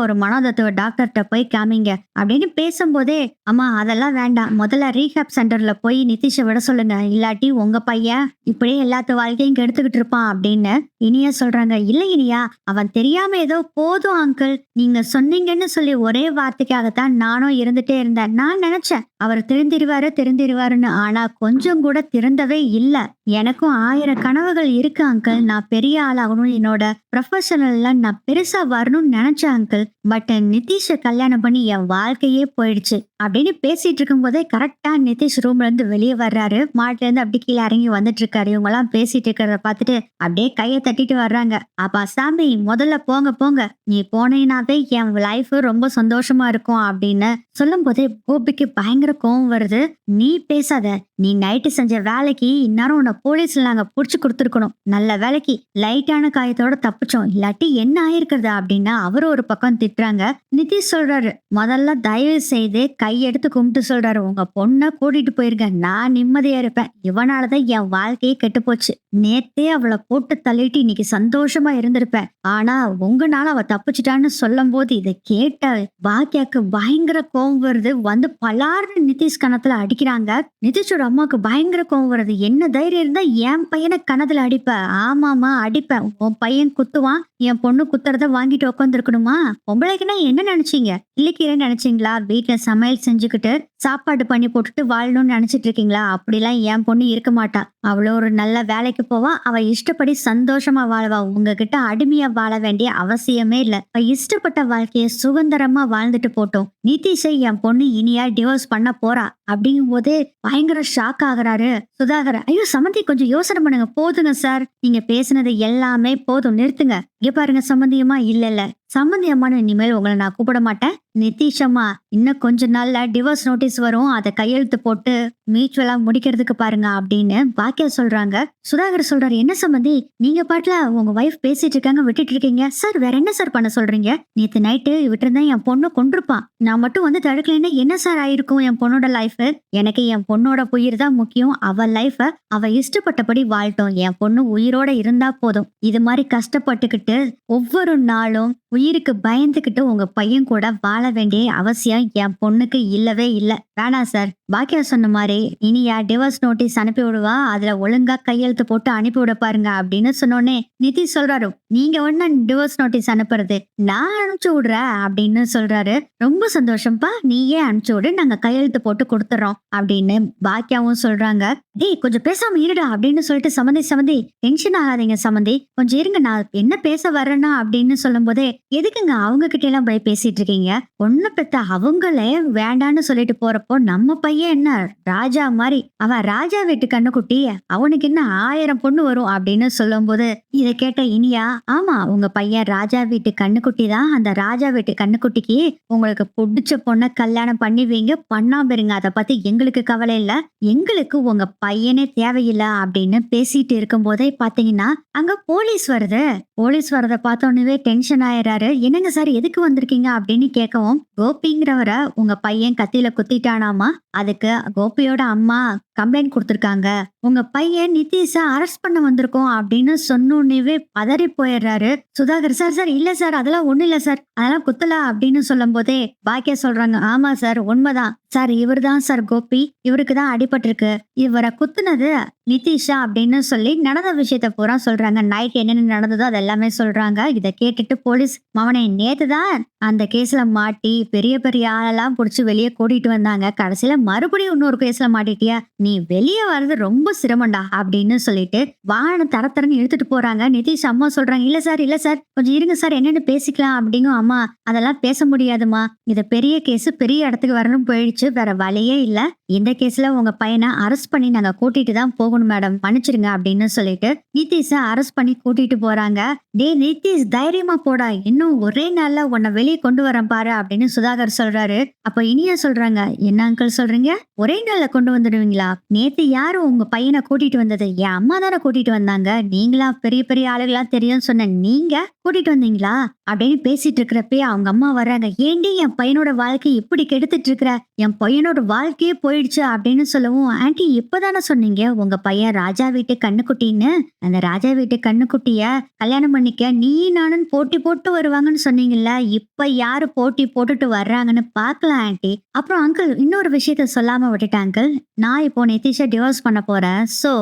ஒரு மனோதத்துவ டாக்டர்கிட்ட போய் காமிங்க அப்படின்னு பேசும்போதே அம்மா அதெல்லாம் வேண்டாம். முதல்ல ரீஹாப் சென்டர்ல போய் நிதிஷை விட சொல்லுங்க. இல்லாட்டி உங்க பையன் இப்படியே எல்லாத்து வாழ்க்கையும் கெடுத்துக்கிட்டு இருப்பான் அப்படின்னு இனியா சொல்றாங்க. இல்ல இனியா அவன் தெரியாம ஏதோ போதும் அங்கிள் நீங்க சொன்னீங்கன்னு சொல்லி ஒரே வார்த்தைக்காகத்தான் நானும் இருந்துட்டே இருந்தேன். நான் நினைச்சேன் அவர் திருந்திருவாருன்னு. ஆனா கொஞ்சம் கூட திறந்தவே இல்ல. எனக்கும் 1000 கனவுகள் இருக்கு அங்கிள். நான் பெரிய ஆளாகணும். என்னோட ப்ரொஃபஷனல்ல நான் பெருசா வரணும்னு நினைச்சேன் அங்கிள். பட் நிதிஷ கல்யாணம் பண்ணி என் வாழ்க்கையே போயிடுச்சு அப்படின்னு பேசிட்டு இருக்கும் போதே கரெக்டா நிதிஷ் ரூம்ல இருந்து வெளியே வர்றாரு. மாட்டுல இருந்து அப்படி கீழே இறங்கி வந்துட்டு இருக்காரு. இவங்க எல்லாம் பேசிட்டு இருக்கிறத பார்த்துட்டு அப்படியே கையை தட்டிட்டு வர்றாங்க. அப்பா சாமி முதல்ல போங்க நீ போனீங்கன்னாவே என் லைஃப் ரொம்ப சந்தோஷமா இருக்கும் அப்படின்னு சொல்லும் போதே கோபிக்கு பயங்கர கோவம் வருது. நீ பேசாத. நீ நைட்டு செஞ்ச வேலைக்கு இந்நேரம் உன்னை போலீஸ்ல நாங்க புடிச்சு கொடுத்துருக்கணும். நல்ல வேலைக்கு லைட்டான காயத்தோட தப்பிச்சோம். இல்லாட்டி என்ன ஆயிருக்கிறது அப்படின்னா அவரு ஒரு பக்கம் திட்டுறாங்க. நிதிஷ் சொல்றாரு முதல்ல தயவு செய்து கையெடுத்து கும்பிட்டு சொல்றாரு உங்க பொண்ணை கூட்டிட்டு போயிருங்க. நான் நிம்மதியா இருப்பேன். இவனாலதான் என் வாழ்க்கையே கெட்டு போச்சு. நேத்தே அவளை போட்டு தள்ளிட்டு இன்னைக்கு சந்தோஷமா இருந்திருப்பேன். ஆனா உங்கனால அவ தப்பிச்சிட்டான்னு சொல்லும் போது இதை கேட்ட பாக்கியாக்கு பயங்கர கோவம் வருது. வந்து பலார்னு நிதிஷ் கணத்துல அடிக்கிறாங்க. நிதிஷோட அம்மாவுக்கு பயங்கர கோவம் வருது. என்ன தைரியம் இருந்தா என் பையனை கணத்துல அடிப்ப. ஆமாமா அடிப்பேன். உன் பையன் குத்துவான். என் பொண்ணு குத்துறத வாங்கிட்டு உட்காந்துருக்கணுமா. பொம்பளைக்குன்னா என்ன நினைச்சீங்க. இல்லைக்கீரன்னு நினைச்சீங்களா. வீட்டுல சமையல் செஞ்சுக்கிட்டு சாப்பாடு பண்ணி போட்டுட்டு வாழணும்னு நினைச்சிட்டு இருக்கீங்களா. அப்படிலாம் என் பொண்ணு இருக்க மாட்டா. அவ்வளோ ஒரு நல்ல வேலைக்கு போவா. அவ இஷ்டப்படி சந்தோஷமா வாழ்வா. உங்ககிட்ட அடிமையா வாழ வேண்டிய அவசியமே இல்ல. அவ இஷ்டப்பட்ட வாழ்க்கைய சுதந்திரமா வாழ்ந்துட்டு போட்டோம். நிதிஷை என் பொண்ணு இனியா டிவோர்ஸ் பண்ண போறா அப்படிங்கும் போதே பயங்கர ஷாக் ஆகுறாரு சுதாகர். ஐயோ சமந்தி கொஞ்சம் யோசனை பண்ணுங்க. போதுங்க சார் நீங்க பேசுனது எல்லாமே போதும் நிறுத்துங்க. இங்க பாருங்க சம்பந்தியமா இல்ல சம்பந்தியமான இனிமேல் உங்களை நான் கூப்பிட மாட்டேன். நிதிஷம்மா இன்னும் கொஞ்ச நாள்ல டிவோர்ஸ் நோட்டீஸ் வரும். அதை கையெழுத்து போட்டு மியூச்சுவலா முடிக்கிறதுக்கு பாருங்க அப்படின்னு பாக்கியா சொல்றாங்க. சுதாகர் சொல்றாரு என்ன சம்பந்தி நீங்க பாட்டுல உங்க வைஃப் பேசிட்டு இருக்காங்க விட்டுட்டு இருக்கீங்க. சார் வேற என்ன சார் பண்ண சொல்றீங்க. நேத்து நைட்டு விட்டுருந்தா என் பொண்ணு கொண்டிருப்பான். நான் மட்டும் வந்து தடுக்கலைன்னா என்ன சார் ஆயிருக்கும் என் பொண்ணோட லைஃப். எனக்கு என் பொண்ணோட உயிர் தான் முக்கியம். அவ லைஃப அவ இஷ்டப்பட்டபடி வாழ்த்தோம். என் பொண்ணு உயிரோட இருந்தா போதும். இது மாதிரி கஷ்டப்பட்டுக்கிட்டு ஒவ்வொரு நாளும் உயிருக்கு பயந்துகிட்டு உங்க பையன் கூட வாழ வேண்டிய அவசியம் என் பொண்ணுக்கு இல்லவே இல்ல. வேணாம் சார். பாக்கியா சொன்ன மாதிரி இனியா டிவோர்ஸ் நோட்டீஸ் அனுப்பி விடுவா. அதுல ஒழுங்கா கையெழுத்து போட்டு அனுப்பி விட பாருங்க அப்படின்னு சொன்னோடனே நிதி சொல்றாரு நீங்க ஒண்ணு டிவோர்ஸ் நோட்டீஸ் அனுப்புறது நான் அனுப்பிச்சு விடுறேன் அப்படின்னு சொல்றாரு. ரொம்ப சந்தோஷம்ப்பா நீயே அனுப்பிச்சு விடு. நாங்க கையெழுத்து போட்டு கொடுத்துறோம் அப்படின்னு பாக்கியாவும் சொல்றாங்க. டேய் கொஞ்சம் பேசாம இருடா அப்படின்னு சொல்லிட்டு சமந்தி டென்ஷன் ஆகாதீங்க சமந்தி கொஞ்சம் இருங்க நான் என்ன பேச வர்றேன்னா அப்படின்னு சொல்லும் போதே எதுக்குங்க அவங்க கிட்ட எல்லாம் போய் பேசிட்டு இருக்கீங்க. பொண்ணு பெத்த அவங்களே வேண்டான்னு சொல்லிட்டு போறப்போ நம்ம பையன் பையன் என்ன ராஜா மாதிரி, அவன் ராஜா வீட்டு கண்ணுக்குட்டி, அவனுக்கு என்ன 1000 பொண்ணு வரும் அப்படின்னு சொல்லும்போது இத கேட்ட இனியா, ஆமா உங்க பையன் ராஜா வீட்டு கண்ணுக்குட்டி தான். அந்த ராஜா வீட்டு கண்ணுக்குட்டிக்கு உங்களுக்கு புடிச்ச பொண்ண கல்யாணம் பண்ணி வைங்க, பண்ணாம இருங்க, அத பத்தி எங்களுக்கு கவலை இல்ல, எங்களுக்கு உங்க பையனே தேவையில்லை அப்படின்னு பேசிட்டு இருக்கும் போதே பாத்தீங்கன்னா அங்க போலீஸ் வருது. போலீஸ் வரத பார்த்தோன்னே டென்ஷன் ஆயிடுறாரு. என்னங்க சார் எதுக்கு வந்திருக்கீங்க அப்படின்னு கேட்கவும், கோபிங்கிறவரை உங்க பையன் கத்தியில குத்திட்டானாமா, அதுக்கு கோபியோட அம்மா கம்ப்ளைண்ட் கொடுத்திருக்காங்க, உங்க பையன் நிதிஷ அரெஸ்ட் பண்ண வந்திருக்கோம் அப்படின்னு சொன்னோன்னே பதறி போயிடுறாரு சுதாகர். சார் சார் இல்ல சார், அதெல்லாம் ஒண்ணு இல்ல சார், அதெல்லாம் குத்தல அப்படின்னு சொல்லும் போதே பாக்கியா சொல்றாங்க, ஆமா சார் உண்மைதான் சார், இவர்தான் சார் கோபி, இவருக்கு தான் அடிபட்டிருக்கு, இவரை குத்துனது நிதிஷா அப்படின்னு சொல்லி நடந்த விஷயத்த பூரா சொல்றாங்க. நைட் என்னென்ன நடந்ததோ அது எல்லாமே சொல்றாங்க. இதை கேட்டுட்டு போலீஸ், மவனை நேத்துதான் அந்த கேஸ்ல மாட்டி பெரிய பெரிய ஆளெல்லாம் புடிச்சு வெளியே கூட்டிட்டு வந்தாங்க, கடைசியில மறுபடியும் இன்னொரு கேஸ்ல மாட்டிட்டியா, நீ வெளியே வர்றது ரொம்ப சிரமம்டா அப்படின்னு சொல்லிட்டு வாகனம் தரத்தரன்னு இழுத்துட்டு போறாங்க. நிதிஷ் அம்மா சொல்றாங்க, இல்ல சார் கொஞ்சம் இருங்க சார், என்னன்னு பேசிக்கலாம் அப்படிங்கும். அம்மா அதெல்லாம் பேச முடியாதுமா, இது பெரிய கேஸ், பெரிய இடத்துக்கு வரணும் போயிடுச்சு, வேற வழியே இல்ல, இந்த கேஸ்ல உங்க பையனை அரெஸ்ட் பண்ணி நாங்க கூட்டிட்டு தான் போகணும் மேடம், மன்னிச்சிருங்க அப்படின்னு சொல்லிட்டு நிதிஷ அரெஸ்ட் பண்ணி கூட்டிட்டு போறாங்க. டே நிதிஷ் தைரியமா போடா, இன்னும் ஒரே நாள்ல உன்னை வெளியே கொண்டு வரேன் பாரு அப்படின்னு சுதாகர் சொல்றாரு. அப்ப இனியா சொல்றாங்க, என்ன அங்கிள் சொல்றீங்க, ஒரே நாள்ல கொண்டு வந்துடுவீங்களா, நேத்து யாரும் உங்க பையனை கூட்டிட்டு வந்தது, என் அம்மா தானே கூட்டிட்டு வந்தாங்க, நீங்களா பெரிய பெரிய ஆளுகளா தெரியும் சொன்ன நீங்க கூட்டிட்டு வந்தீங்களா அப்படின்னு பேசிட்டு இருக்கிறப்பே அவங்க அம்மா வர்றாங்க. ஏண்டி என் பையனோட வாழ்க்கை இப்படி கெடுத்துட்டு இருக்கிற, என் பையனோட வாழ்க்கையே போயிடுச்சு அப்படின்னு சொல்லவும், ஆன்டி இப்பதானே சொன்னீங்க உங்க பையன் ராஜா வீட்டு கண்ணுக்குட்டின்னு, அந்த ராஜா வீட்டு கண்ணுக்குட்டிய கல்யாணம் பண்ணிக்க நீ நானும் போட்டி போட்டு வருவாங்கன்னு சொன்னீங்கல்ல, இப்ப யாரு போட்டி போட்டுட்டு வர்றாங்கன்னு பாக்கலாம் ஆன்டி. அப்புறம் அங்கிள் இன்னொரு விஷயத்த சொல்லாம விட்டுட்டேன் அங்கிள், நான் இப்போ நிதிஷா டிவோர்ஸ் பண்ண போறேன், சோ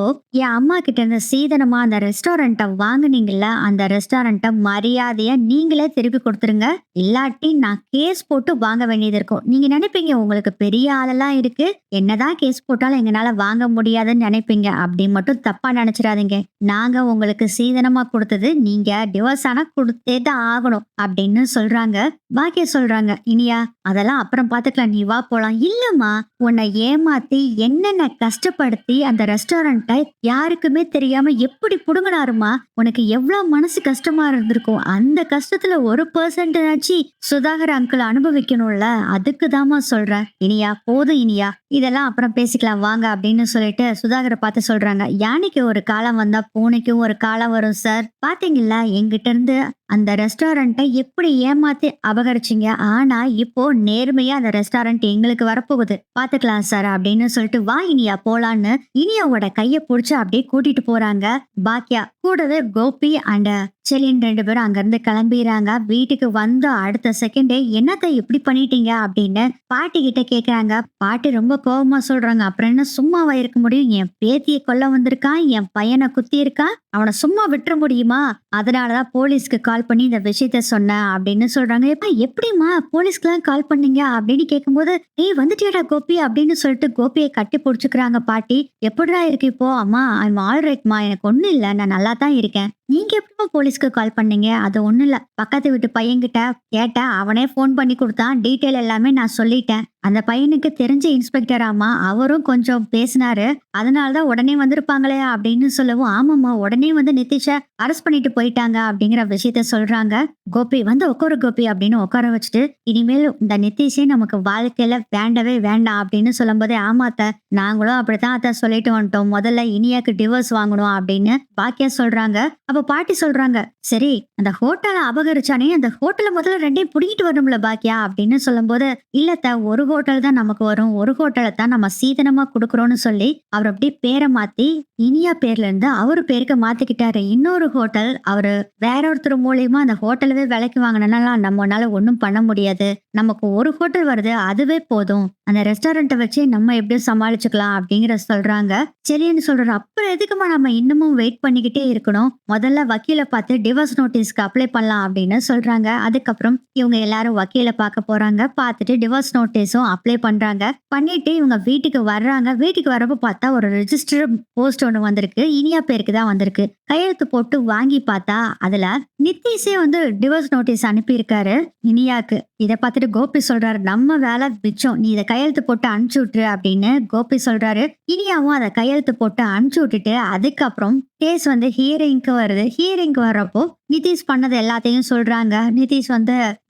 என் அம்மா கிட்ட இருந்து சீதனமா அந்த ரெஸ்டாரண்ட்டை வாங்குனீங்கல்ல, அந்த ரெஸ்டாரண்ட்டை மரியாதையா நீங்களே திருப்பி கொடுத்துருங்க, இல்லாட்டி நான் கேஸ் போட்டு வாங்க வேண்டியது இருக்கும். நீங்க நினைப்பீங்க உங்களுக்கு பெரிய ஆளெல்லாம் இருக்கு, என்னதான் கேஸ் போட்டாலும் எங்கனால வாங்க முடியாதுன்னு நினைப்பீங்க, அப்படி மட்டும் தப்பா நினைச்சிடாதீங்க, நாங்க உங்களுக்கு சீதனமா கொடுத்தது நீங்க டிவோர்ஸ் ஆனா கொடுத்தே தான் ஆகணும் அப்படின்னு சொல்றாங்க. பாக்கிய சொல்றாங்க, இனியா அதெல்லாம் அப்புறம் பாத்துக்கலாம், நீ வா போலாம். இல்லம்மா, உன்னை ஏமாத்தி என்னென்ன கஷ்டப்படுத்தி அந்த ரெஸ்டாரண்ட்டை யாருக்குமே தெரியாம எப்படி புடுங்கினாருமா, உனக்கு எவ்வளவு மனசு கஷ்டமா இருந்திருக்கும், அந்த கஷ்டத்துல 1% சுதாகர் அங்கிள் அனுபவிக்கணும்ல, அதுக்கு தாமா சொல்றேன். இனியா போதும் இனியா, இதெல்லாம் அப்புறம் பேசிக்கலாம் வாங்க அப்படின்னு சொல்லிட்டு சுதாகரை பார்த்து சொல்றாங்க, யானைக்கு ஒரு காலம் வந்தா பூனைக்கும் ஒரு காலம் வரும் சார், பாத்தீங்களா எங்கிட்ட இருந்து அந்த ரெஸ்டாரண்ட்டை எப்படி ஏமாத்தி அபகரிச்சிங்க, ஆனா இப்போ நேர்மையா அந்த ரெஸ்டாரண்ட் எங்களுக்கு வரப்போகுது, பாத்துக்கலாம் சார் அப்படின்னு சொல்லிட்டு வா இனியா போலான்னு இனியாவோட கைய புடிச்சு அப்படியே கூட்டிட்டு போறாங்க பாக்கியா. கூடவே கோபி அண்ட் செலின் 2 பேரும் அங்க இருந்து கிளம்பிடுறாங்க. வீட்டுக்கு வந்து அடுத்த செகண்டே என்னத்தை இப்படி பண்ணிட்டீங்க அப்படின்னு பாட்டி கிட்ட கேக்குறாங்க. பாட்டி ரொம்ப கோபமா சொல்றாங்க, அப்புறம் என்ன சும்மாவா இருக்க முடியும், என் பேத்தியை கொல்ல வந்திருக்கான், என் பையனை குத்தி இருக்கான், அவனை சும்மா விட்டுற முடியுமா, அதனாலதான் போலீஸ்க்கு கால் பண்ணி இந்த விஷயத்த சொன்னேன் அப்படின்னு சொல்றாங்க. எப்ப எப்படிமா போலீஸ்க்கு எல்லாம் கால் பண்ணீங்க அப்படின்னு கேட்கும்போது, ஏய் வந்துட்டியாடா கோபி அப்படின்னு சொல்லிட்டு கோபியை கட்டி பிடிச்சுக்கிறாங்க பாட்டி. எப்படிடா இருக்கு இப்போ, அம்மா ஐம் ஆல்ரைட்மா, எனக்கு ஒண்ணும் இல்ல, நான் நல்லா தான் இருக்கேன், நீங்க எப்படிமா போலீஸ்க்கு கால் பண்ணீங்க, அது ஒண்ணும் இல்ல, பக்கத்து வீட்டு பையன்கிட்ட கேட்டேன், அவனே போன் பண்ணி கொடுத்தான், டீட்டெயில் எல்லாமே நான் சொல்லிட்டேன், அந்த பையனுக்கு தெரிஞ்ச இன்ஸ்பெக்டர் ஆமா, அவரும் கொஞ்சம் பேசினாரு, அதனாலதான் உடனே வந்திருப்பாங்களே அப்படின்னு சொல்லவும், ஆமாம்மா உடனே வந்து நிதிஷா அரெஸ்ட் பண்ணிட்டு போயிட்டாங்க அப்படிங்கிற விஷயத்த சொல்றாங்க. கோபி வந்து உட்காரு கோபி அப்படின்னு உட்கார வச்சுட்டு, இனிமேல் இந்த நிதிஷே நமக்கு வாழ்க்கையில வேண்டவே வேண்டாம் அப்படின்னு சொல்லும் போதே, ஆமாத்த நாங்களும் அப்படித்தான் அத்தை சொல்லிட்டு வந்துட்டோம், முதல்ல இனியாக்கு டிவோர்ஸ் வாங்கணும் அப்படின்னு பாக்கியா சொல்றாங்க. அப்ப பாட்டி சொல்றாங்க, சரி அந்த ஹோட்டலை அபகரிச்சானே அந்த ஹோட்டலை முதல்ல 2ஐயும் புடிக்கிட்டு வரணும்ல பாக்கியா அப்படின்னு சொல்லும் போது, இல்லத்த ஒரு ஹோட்டல் தான் நமக்கு வரும், ஒரு ஹோட்டலை தான் நம்ம சீதனமா கொடுக்கறோம்னு சொல்லி அவர் அப்படியே பேரை மாத்தி இனியா பேர்ல இருந்து அவரு பேருக்கு மாத்திக்கிட்டாரு. இன்னொரு ஹோட்டல் அவரு வேற ஒருத்தர் மூலியமா அந்த ஹோட்டலவே விலைக்கு வாங்கினால நம்மளால ஒண்ணும் பண்ண முடியாது, நமக்கு ஒரு ஹோட்டல் வருது அதுவே போதும், அந்த ரெஸ்டாரண்ட்டை வச்சு நம்ம எப்படியும் சமாளிச்சுக்கலாம் அப்படிங்கிற சொல்றாங்க. சரின்னு சொல்றாரு. அப்புறம் எதுக்குமா நம்ம இன்னமும் வெயிட் பண்ணிக்கிட்டே இருக்கணும், முதல்ல வக்கீல பார்த்து டிவோர்ஸ் நோட்டீஸ்க்கு அப்ளை பண்ணலாம் அப்படின்னு சொல்றாங்க. அதுக்கப்புறம் இவங்க எல்லாரும் வக்கீல பார்க்க போறாங்க. பார்த்துட்டு டிவோர்ஸ் நோட்டீஸும் டிவோர்ஸ்க்கும் அப்ளை பண்றாங்க. பண்ணிட்டு இவங்க வீட்டுக்கு வர்றாங்க. வீட்டுக்கு வரப்ப பார்த்தா ஒரு ரெஜிஸ்டர் போஸ்ட் ஒண்ணு வந்திருக்கு. இனியா பேருக்கு தான் வந்திருக்கு. கையெழுத்து போட்டு வாங்கி பார்த்தா அதுல நிதிஷே டிவோர்ஸ் நோட்டீஸ் அனுப்பியிருக்காரு இனியாக்கு. இத பார்த்துட்டு கோபி சொல்றாரு, நம்ம வேலை மிச்சம், நீ இதை கையெழுத்து போட்டு அனுப்பிச்சு விட்டுரு அப்படின்னு கோபி சொல்றாரு. இனியாவும் அதை கையெழுத்து போட்டு அனுப்பிச்சு விட்டுட்டு அதுக்கப்புறம் கேஸ் ஹியரிங்க்கு வருது. ஹியரிங்க்கு வர்றப்போ நிதிஷ் பண்ணது எல்லாத்தையும் சொல்றாங்க. நிதிஷ்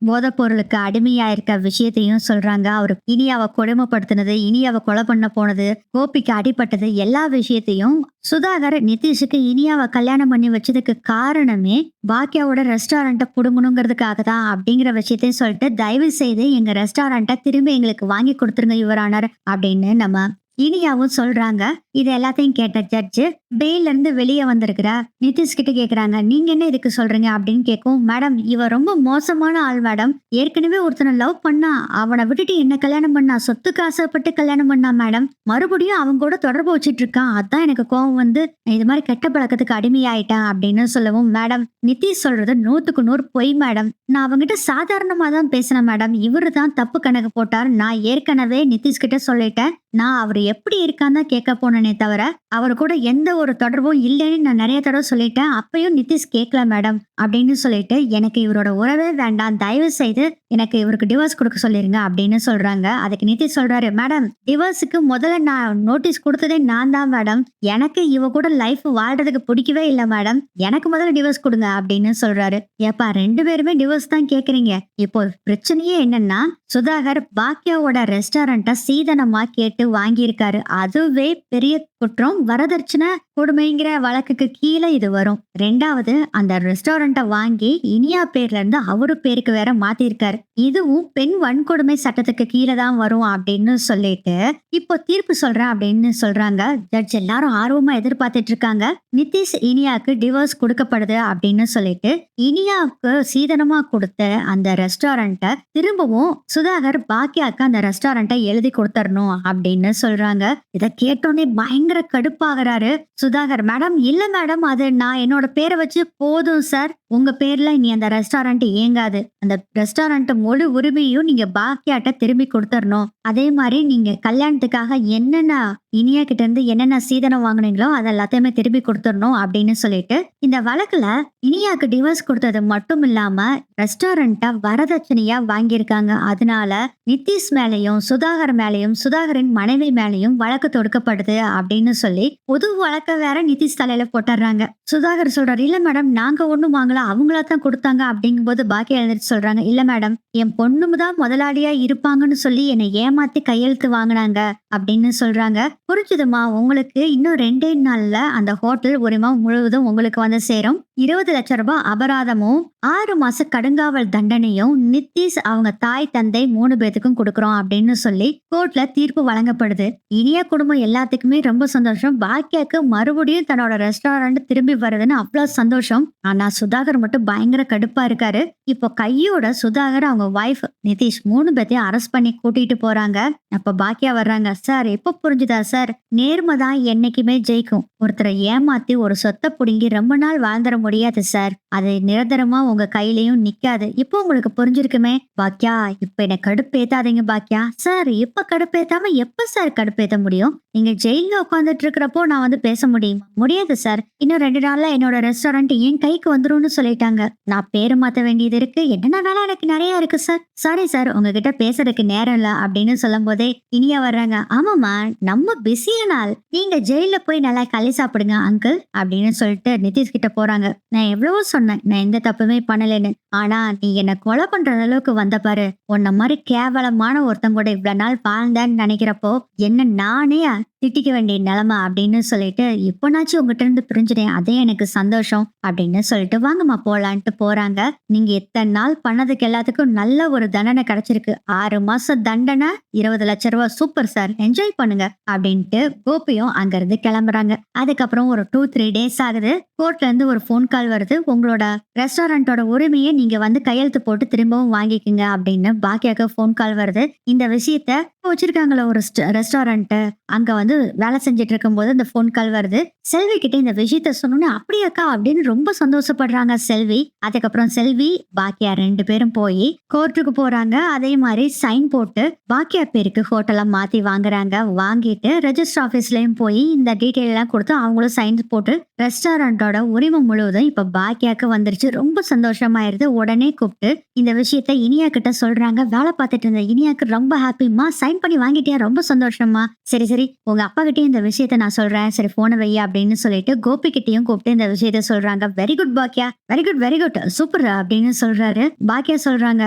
போதைப் பொருளுக்கு அடிமையா இருக்க விஷயத்தையும் சொல்றாங்க. அவரு இனியாவை கொடுமைப்படுத்தினது, இனியாவை கொலை பண்ண போனது, கோபிக்கு அடிபட்டது, எல்லா விஷயத்தையும் சுதாகர் நிதிஷுக்கு இனியாவை கல்யாணம் பண்ணி வச்சதுக்கு காரணமே பாக்கியாவோட ரெஸ்டாரண்ட்டை புடுங்கணுங்கிறதுக்காக தான் அப்படிங்கிற விஷயத்தையும் சொல்லிட்டு, தயவு செய்து எங்க ரெஸ்டாரண்ட்டை திரும்பி எங்களுக்கு வாங்கி கொடுத்துருங்க யுவரானர் அப்படின்னு நம்ம இனியாவும் சொல்றாங்க. இது எல்லாத்தையும் கேட்ட ஜட்ஜு பெயில இருந்து வெளியே வந்திருக்கிற நிதிஷ் கிட்ட கேக்குறாங்க, நீங்க என்ன இதுக்கு சொல்றீங்க அப்படின்னு கேட்கும். மேடம், இவ ரொம்ப மோசமான ஆள் மேடம். ஏற்கனவே ஒருத்தனை லவ் பண்ணா, அவனை விட்டுட்டு என்ன கல்யாணம் பண்ணா, சொத்துக்கு ஆசைப்பட்டு கல்யாணம் பண்ணா மேடம். மறுபடியும் அவங்க கூட தொடர்பு வச்சிட்டு இருக்கான். அதான் எனக்கு கோவம் நான் இது மாதிரி கெட்ட பழக்கத்துக்கு அடிமையாயிட்டேன் அப்படின்னு சொல்லவும், மேடம் நிதிஷ் சொல்றது 100க்கு 100 பொய் மேடம். நான் அவங்கிட்ட சாதாரணமா தான் பேசினேன் மேடம். இவரு தான் தப்பு கணக்கு போட்டார். நான் ஏற்கனவே நிதிஷ் கிட்ட சொல்லிட்டேன். நான் அவர் எப்படி இருக்கான்னு தான் கேட்க போனேனே தவிர அவர் கூட எந்த ஒரு தொடர்பும் இல்லைன்னு நான் நிறைய தடவை சொல்லிட்டேன். அப்பயும் நிதிஷ் கேட்கல மேடம் அப்படின்னு சொல்லிட்டு, எனக்கு இவரோட உறவே வேண்டாம், தயவு செய்து எனக்கு இவருக்கு டிவோர்ஸ் கொடுக்க சொல்லிருங்க அப்படின்னு சொல்றாங்க. அதுக்கு நிதிஷ் சொல்றாரு, மேடம் டிவோர்ஸுக்கு முதல்ல நான் நோட்டீஸ் கொடுத்ததே நான் தான் மேடம். எனக்கு இவ கூட லைஃப் வாழ்றதுக்கு பிடிக்கவே இல்லை மேடம். எனக்கு முதல்ல டிவோர்ஸ் கொடுங்க அப்படின்னு சொல்றாரு. ஏப்பா, 2 பேருமே டிவோர்ஸ் தான் கேக்குறீங்க. இப்போ பிரச்சனையே என்னன்னா, சுதாகர் பாக்கியாவோட ரெஸ்டாரண்ட்டை சீதனமா கேட்டு வாங்கியிருக்காரு. அதுவே பெரிய குற்றம். வரதட்சணை கொடுமைங்கிற வழக்குக்கு கீழே இது வரும். 2வது, அந்த ரெஸ்டாரண்ட்டை வாங்கி இனியா பேர்ல இருந்து அவரு பேருக்கு வேற மாத்திருக்காரு. இதுவும் பெண் வன்கொடுமை சட்டத்துக்கு கீழே தான் வரும் அப்படின்னு சொல்லிட்டு இப்போ தீர்ப்பு சொல்றேன் அப்படின்னு சொல்றாங்க. ஜட்ஜ் எல்லாரும் ஆர்வமா எதிர்பார்த்துட்டு இருக்காங்க. நிதிஷ் இனியாக்கு டிவோர்ஸ் கொடுக்கப்படுது அப்படின்னு சொல்லிட்டு இனியாவுக்கு சீதனமா கொடுத்த அந்த ரெஸ்டாரண்ட்டை திரும்பவும் சுதாகர் பாக்கியாக்கு அந்த ரெஸ்டாரண்ட்டை எழுதி கொடுத்தரணும் அப்படின்னு சொல்றாங்க. இதை கேட்டோன்னே பயங்கர கடுப்பாகிறாரு சுதாகர். மேடம், இல்ல மேடம், அது நான் என்னோட பேரை வச்சு போதும் சார். உங்க பேர்ல இனி அந்த ரெஸ்டாரண்ட் இயங்காது. அந்த ரெஸ்டாரண்ட் முழு உரிமையும் நீங்க பாக்கியாட்ட திரும்பி கொடுத்துடணும். அதே மாதிரி நீங்க கல்யாணத்துக்காக என்னென்ன இனியா கிட்ட இருந்து என்னென்ன சீதனம் வாங்குனீங்களோ அது எல்லாத்தையுமே திரும்பி கொடுத்துடணும் அப்படின்னு சொல்லிட்டு, இந்த வழக்குல இனியாக்கு டிவோர்ஸ் கொடுத்தது மட்டும் இல்லாம ரெஸ்டாரண்ட்டை வரதட்சணையா வாங்கியிருக்காங்க. அதனால நிதிஷ் மேலையும் சுதாகர் மேலையும் சுதாகரின் மனைவி மேலையும் வழக்கு தொடுக்கப்படுது அப்படின்னு சொல்லி பொது வழக்க வேற நிதிஷ் தலையில போட்டுறாங்க. சுதாகர் சொல்றாரு, இல்ல மேடம், நாங்க ஒண்ணும் வாங்கல, அவங்களா தான் கொடுத்தாங்க அப்படிங்கும் போது பாக்கியா எழுந்திரிச்சு சொல்றாங்க, இல்ல மேடம், என் பொண்ணுmu தான் முதலாளியா இருப்பாங்கன்னு சொல்லி என்னை ஏமாத்தி கையெழுத்து வாங்கினாங்க அப்படின்னு சொல்றாங்க. புரிஞ்சுதுமா, உங்களுக்கு இன்னும் 2 நாள்ல அந்த ஹோட்டல் உரிமம் முழுவதும் உங்களுக்கு சேரும். 20 லட்சம் ரூபாய் அபராதமும் 6 மாச கடுங்காவல் தண்டனையும் நிதிஷ் அவங்க தாய் தந்தை 3 பேத்துக்கும் கொடுக்கறோம் அப்படின்னு சொல்லி கோர்ட்ல தீர்ப்பு வழங்கப்படுது. இனியா குடும்பம் எல்லாத்துக்குமே ரொம்ப சந்தோஷம். பாக்கியாக்கு மறுபடியும் தன்னோட ரெஸ்டாரண்ட் திரும்பி வருதுன்னு அவ்வளவு சந்தோஷம். ஆனா சுதாகர் மட்டும் பயங்கர கடுப்பா இருக்காரு. இப்போ கையோட சுதாகர் அவங்க வைஃப் நிதிஷ் 3 பேத்தையும் அரெஸ்ட் பண்ணி கூட்டிட்டு போறாங்க. அப்ப பாக்கியா வர்றாங்க. சார், எப்ப புரிஞ்சுதா சார், நேர்மை தான் என்னைக்குமே ஜெயிக்கும். ஒருத்தரை ஏமாத்தி ஒரு சொத்தை புடுங்கி ரொம்ப நாள் வாழ்ந்துட முடியாது சார். அது நிரந்தரமா உங்க கையிலயும் நிக்காது. இப்போ உங்களுக்கு புரிஞ்சிருக்குமே. பாக்கியா, இப்ப என்ன கடுப்பேத்தாதீங்க பாக்கியா. சார், இப்ப கடுப்பேத்தாம எப்ப சார் கடுப்பேத்த முடியும்? நீங்க ஜெயில உட்காந்துட்டு இருக்கிறப்போ நான் பேச முடியுமா? முடியாது சார். இன்னும் 2 நாள்ல என்னோட ரெஸ்டாரண்ட் என் கைக்கு வந்துரும்னு சொல்லிட்டாங்க. நான் பேரு மாத்த வேண்டியது இருக்கு. என்னென்ன வேலை எனக்கு நிறைய இருக்கு சார். சாரி சார், உங்ககிட்ட பேசுறதுக்கு நேரம் இல்ல அப்படின்னு சொல்லும் போதே இனியா வர்றாங்க. ஆமாமா, நம்ம பிஸியான நாள். நீங்க ஜெயில போய் நல்லா களி சாப்பிடுங்க அங்கிள் அப்படின்னு சொல்லிட்டு நிதிஷ் கிட்ட போறாங்க. நான் எவ்வளவோ சொன்னேன், நான் எந்த தப்புமே பண்ணலன்னு. ஆனா நீ என்ன கொலை பண்ற அளவுக்கு வந்த பாரு. உன்ன மாதிரி கேவலமான ஒருத்தன் கூட இவ்வளவு நாள் வாழ்ந்தேன்னு நினைக்கிறப்போ என்ன நானே திட்டிக்க வேண்டிய நிலைமை அப்படின்னு சொல்லிட்டு, இப்போனாச்சும் உங்ககிட்ட இருந்து பிரிஞ்சுட்டேன், அதே எனக்கு சந்தோஷம் அப்படின்னு சொல்லிட்டு வாங்கம்மா போலான்ட்டு போறாங்க. நீங்க எத்தனை நாள் பண்ணதுக்கு எல்லாத்துக்கும் நல்ல ஒரு தண்டனை கிடைச்சிருக்கு. 6 மாசம் தண்டனை, 20 லட்சம் ரூபாய். சூப்பர் சார், என்ஜாய் பண்ணுங்க அப்படின்ட்டு கோபியும் அங்க இருந்து கிளம்புறாங்க. அதுக்கப்புறம் ஒரு 2-3 டேஸ் ஆகுது. கோர்ட்ல இருந்து ஒரு போன் ஃபோன் கால் வருது. உங்களோட ரெஸ்டாரண்டோட உரிமைய நீங்க வந்து கையெழுத்து போட்டு திரும்பவும் வாங்கிக்கங்க அப்படின்னு பாக்கியாக்கு ஃபோன் கால் வருது. இந்த விஷயத்த வச்சிருக்காங்கல்ல ஒரு ரெஸ்டாரண்ட், அங்க வந்து வேலை செஞ்சுட்டு இருக்கும்போது இந்த ஃபோன் கால் வருது. செல்வி கிட்ட இந்த விஷயத்த சொன்னோனே, "அப்படியாக்கா?" அப்படின்னு ரொம்ப சந்தோஷப்படுறாங்க செல்வி. அதுக்கப்புறம் செல்வி, பாக்கியா 2 பேரும் போய் கோர்ட்டுக்கு போறாங்க. அதே மாரி சைன் போட்டு பாக்கியா பேருக்கு ஹோட்டல மாத்தி வாங்குறாங்க. வாங்கிட்டு ரெஜிஸ்டர் ஆபீஸ்லயும் போய் இந்த டீட்டெயில் எல்லாம் கொடுத்து அவங்களும் சைன் போட்டு ரெஸ்டாரண்டோட உரிமை முழுவதும் இப்ப பாக்கியாக்கு வந்துருச்சு. ரொம்ப சந்தோஷமாயிருது. உடனே கூப்பிட்டு இந்த விஷயத்த இனியா கிட்ட சொல்றாங்க. வேலை பார்த்துட்டு இருந்த இனியாக்கு ரொம்ப ஹாப்பிமா, சைன் பண்ணி வாங்கிட்டியா, ரொம்ப சந்தோஷமா. சரி சரி, உங்க அப்பா கிட்டயும் இந்த விஷயத்த நான் சொல்றேன், சரி போன வை அப்படின்னு சொல்லிட்டு கோபி கிட்டயும் கூப்பிட்டு இந்த விஷயத்த சொல்றாங்க. வெரி குட் பாக்கியா, very good very good, super அப்படின்னு சொல்றாரு. பாக்கியா சொல்றாங்க,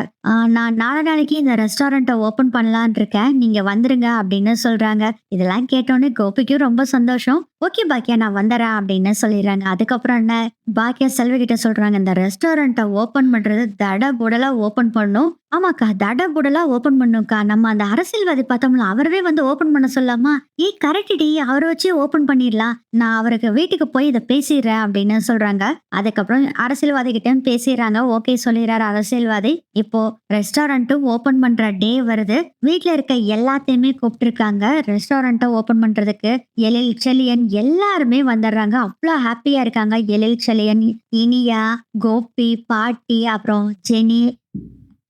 நான் நாளைக்கு இந்த ரெஸ்டாரண்ட்டை ஓபன் பண்ணலான் இருக்கேன், நீங்க வந்துருங்க அப்படின்னு சொல்றாங்க. இதெல்லாம் கேட்டோன்னே கோபிக்கும் ரொம்ப சந்தோஷம். ஓகே பாக்கியா, நான் வந்துறேன் அப்படின்னு சொல்லிடுறாங்க. அதுக்கப்புறம் என்ன, பாக்கியா செல்வி கிட்ட சொல்றாங்க, இந்த ரெஸ்டாரண்ட்டை ஓபன் பண்றது தட புடலா ஓபன் பண்ணும். ஆமாக்கா, தட புடலா ஓபன் பண்ணும்க்கா. நம்ம அந்த அரசியல்வாதி பார்த்தோம்ல, அவரவே வந்து ஓபன் பண்ண சொல்லாமா? கரெக்ட் டி, அவரை வச்சு ஓபன் பண்ணிடலாம். நான் அவருக்கு வீட்டுக்கு போய் இதை பேசிடுறேன் அப்படின்னு சொல்றாங்க. அதுக்கப்புறம் அரசியல்வாதி கிட்ட பேசிடுறாங்க. ஓகே சொல்லிடுறாரு அரசியல்வாதி. இப்போ ரெஸ்டாரண்ட்டும் ஓபன் பண்ற டே வருது. வீட்டுல இருக்க எல்லாத்தையுமே கூப்பிட்டு இருக்காங்க ரெஸ்டாரண்ட்டை ஓபன் பண்றதுக்கு. எழில் செழியன் எல்லாருமே வந்துடுறாங்க. அவ்வளோ ஹாப்பியா இருக்காங்க. எழில் செழியன், இனியா, கோபி, பாட்டி, அப்புறம் ஜெனி.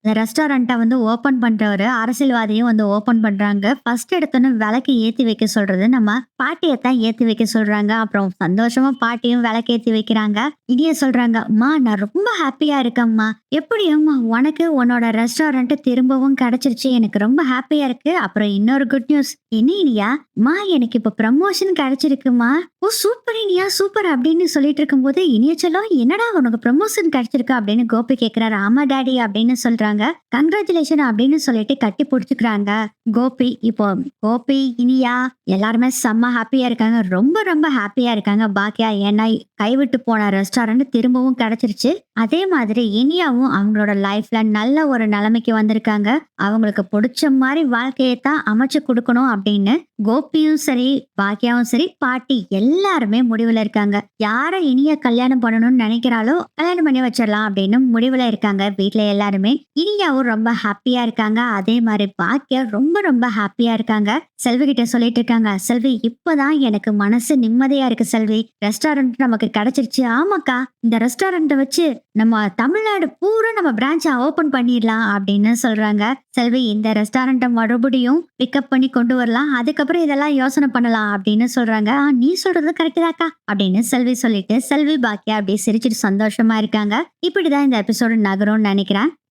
இந்த ரெஸ்டாரண்ட்டை வந்து ஓப்பன் பண்றவரு அரசியல்வாதியும் வந்து ஓப்பன் பண்றாங்க. ஃபர்ஸ்ட் எடுத்தோன்னே விளக்கு ஏத்தி வைக்க சொல்றது நம்ம பாட்டியத்தான் ஏத்தி வைக்க சொல்றாங்க. அப்புறம் சந்தோஷமா பாட்டியும் விளக்கு ஏத்தி வைக்கிறாங்க. இனிய சொல்றாங்க, அம்மா நான் ரொம்ப ஹாப்பியா இருக்கேம்மா. எப்படியம்மா உனக்கு உன்னோட ரெஸ்டாரண்ட் திரும்பவும் கிடைச்சிருச்சு, எனக்கு ரொம்ப ஹாப்பியா இருக்கு. அப்புறம் இன்னொரு குட் நியூஸ். என்ன இனியா? மா எனக்கு இப்ப ப்ரமோஷன் கிடைச்சிருக்குமா. ஓ சூப்பர் இனியா, சூப்பர் அப்படின்னு சொல்லிட்டு இருக்கும்போது இனிய சொல்லும், என்னடா உனக்கு ப்ரமோஷன் கிடைச்சிருக்கு அப்படின்னு கோபி கேக்குறாரு. ஆமா டாடி அப்படின்னு சொல்றாங்க. கங்க்ராச்சுலேஷன் அப்படின்னு சொல்லிட்டு கட்டி பிடிச்சுக்கிறாங்க கோபி. இப்போ கோபி, இனியா எல்லாருமே செம்ம ஹாப்பியா இருக்காங்க. ரொம்ப ரொம்ப ஹாப்பியா இருக்காங்க பாக்கியா. ஏன்னா கைவிட்டு போன ரெஸ்டாரண்ட் திரும்பவும் கிடைச்சிருச்சு. அதே மாதிரி இனியாவும் அவங்களோட லைஃப்ல நல்ல ஒரு நிலைமைக்கு வந்திருக்காங்க. அவங்களுக்கு பிடிச்ச மாதிரி வாழ்க்கையை தான் அமைச்சு கொடுக்கணும் அப்படின்னு கோபியும் சரி, பாக்கியாவும் சரி, பாட்டி எல்லாருமே முடிவுல இருக்காங்க. யார இனிய கல்யாணம் பண்ணணும்னு நினைக்கிறாளோ கல்யாணம் பண்ணி வச்சிடலாம் அப்படின்னு முடிவுல இருக்காங்க வீட்டுல எல்லாருமே. இனியாவும் ரொம்ப ஹாப்பியா இருக்காங்க. அதே மாதிரி பாக்கியா ரொம்ப ரொம்ப ஹாப்பியா இருக்காங்க. செல்வி கிட்ட சொல்லிட்டு இருக்காங்க, செல்வி இப்பதான் எனக்கு மனசு நிம்மதியா இருக்கு செல்வி. ரெஸ்டாரண்ட் நமக்கு கிடைச்சிருச்சு. ஆமாக்கா, இந்த ரெஸ்டாரண்ட்டை வச்சு நம்ம தமிழ்நாடு பூரா நம்ம பிரான்ச்சை ஓபன் பண்ணிடலாம் அப்படின்னு சொல்றாங்க. செல்வி இந்த ரெஸ்டாரண்ட்டை மறுபடியும் பிக்கப் பண்ணி கொண்டு வரலாம், அதுக்கப்புறம் இதெல்லாம் யோசனை பண்ணலாம் அப்படின்னு சொல்றாங்க. நீ சொல்றது கரெக்ட் தாக்கா அப்படின்னு செல்வி சொல்லிட்டு செல்வி பாக்கியா அப்படியே சிரிச்சிட்டு சந்தோஷமா இருக்காங்க. இப்படிதான் இந்த எபிசோடு நகரும்னு நினைக்கிறேன்.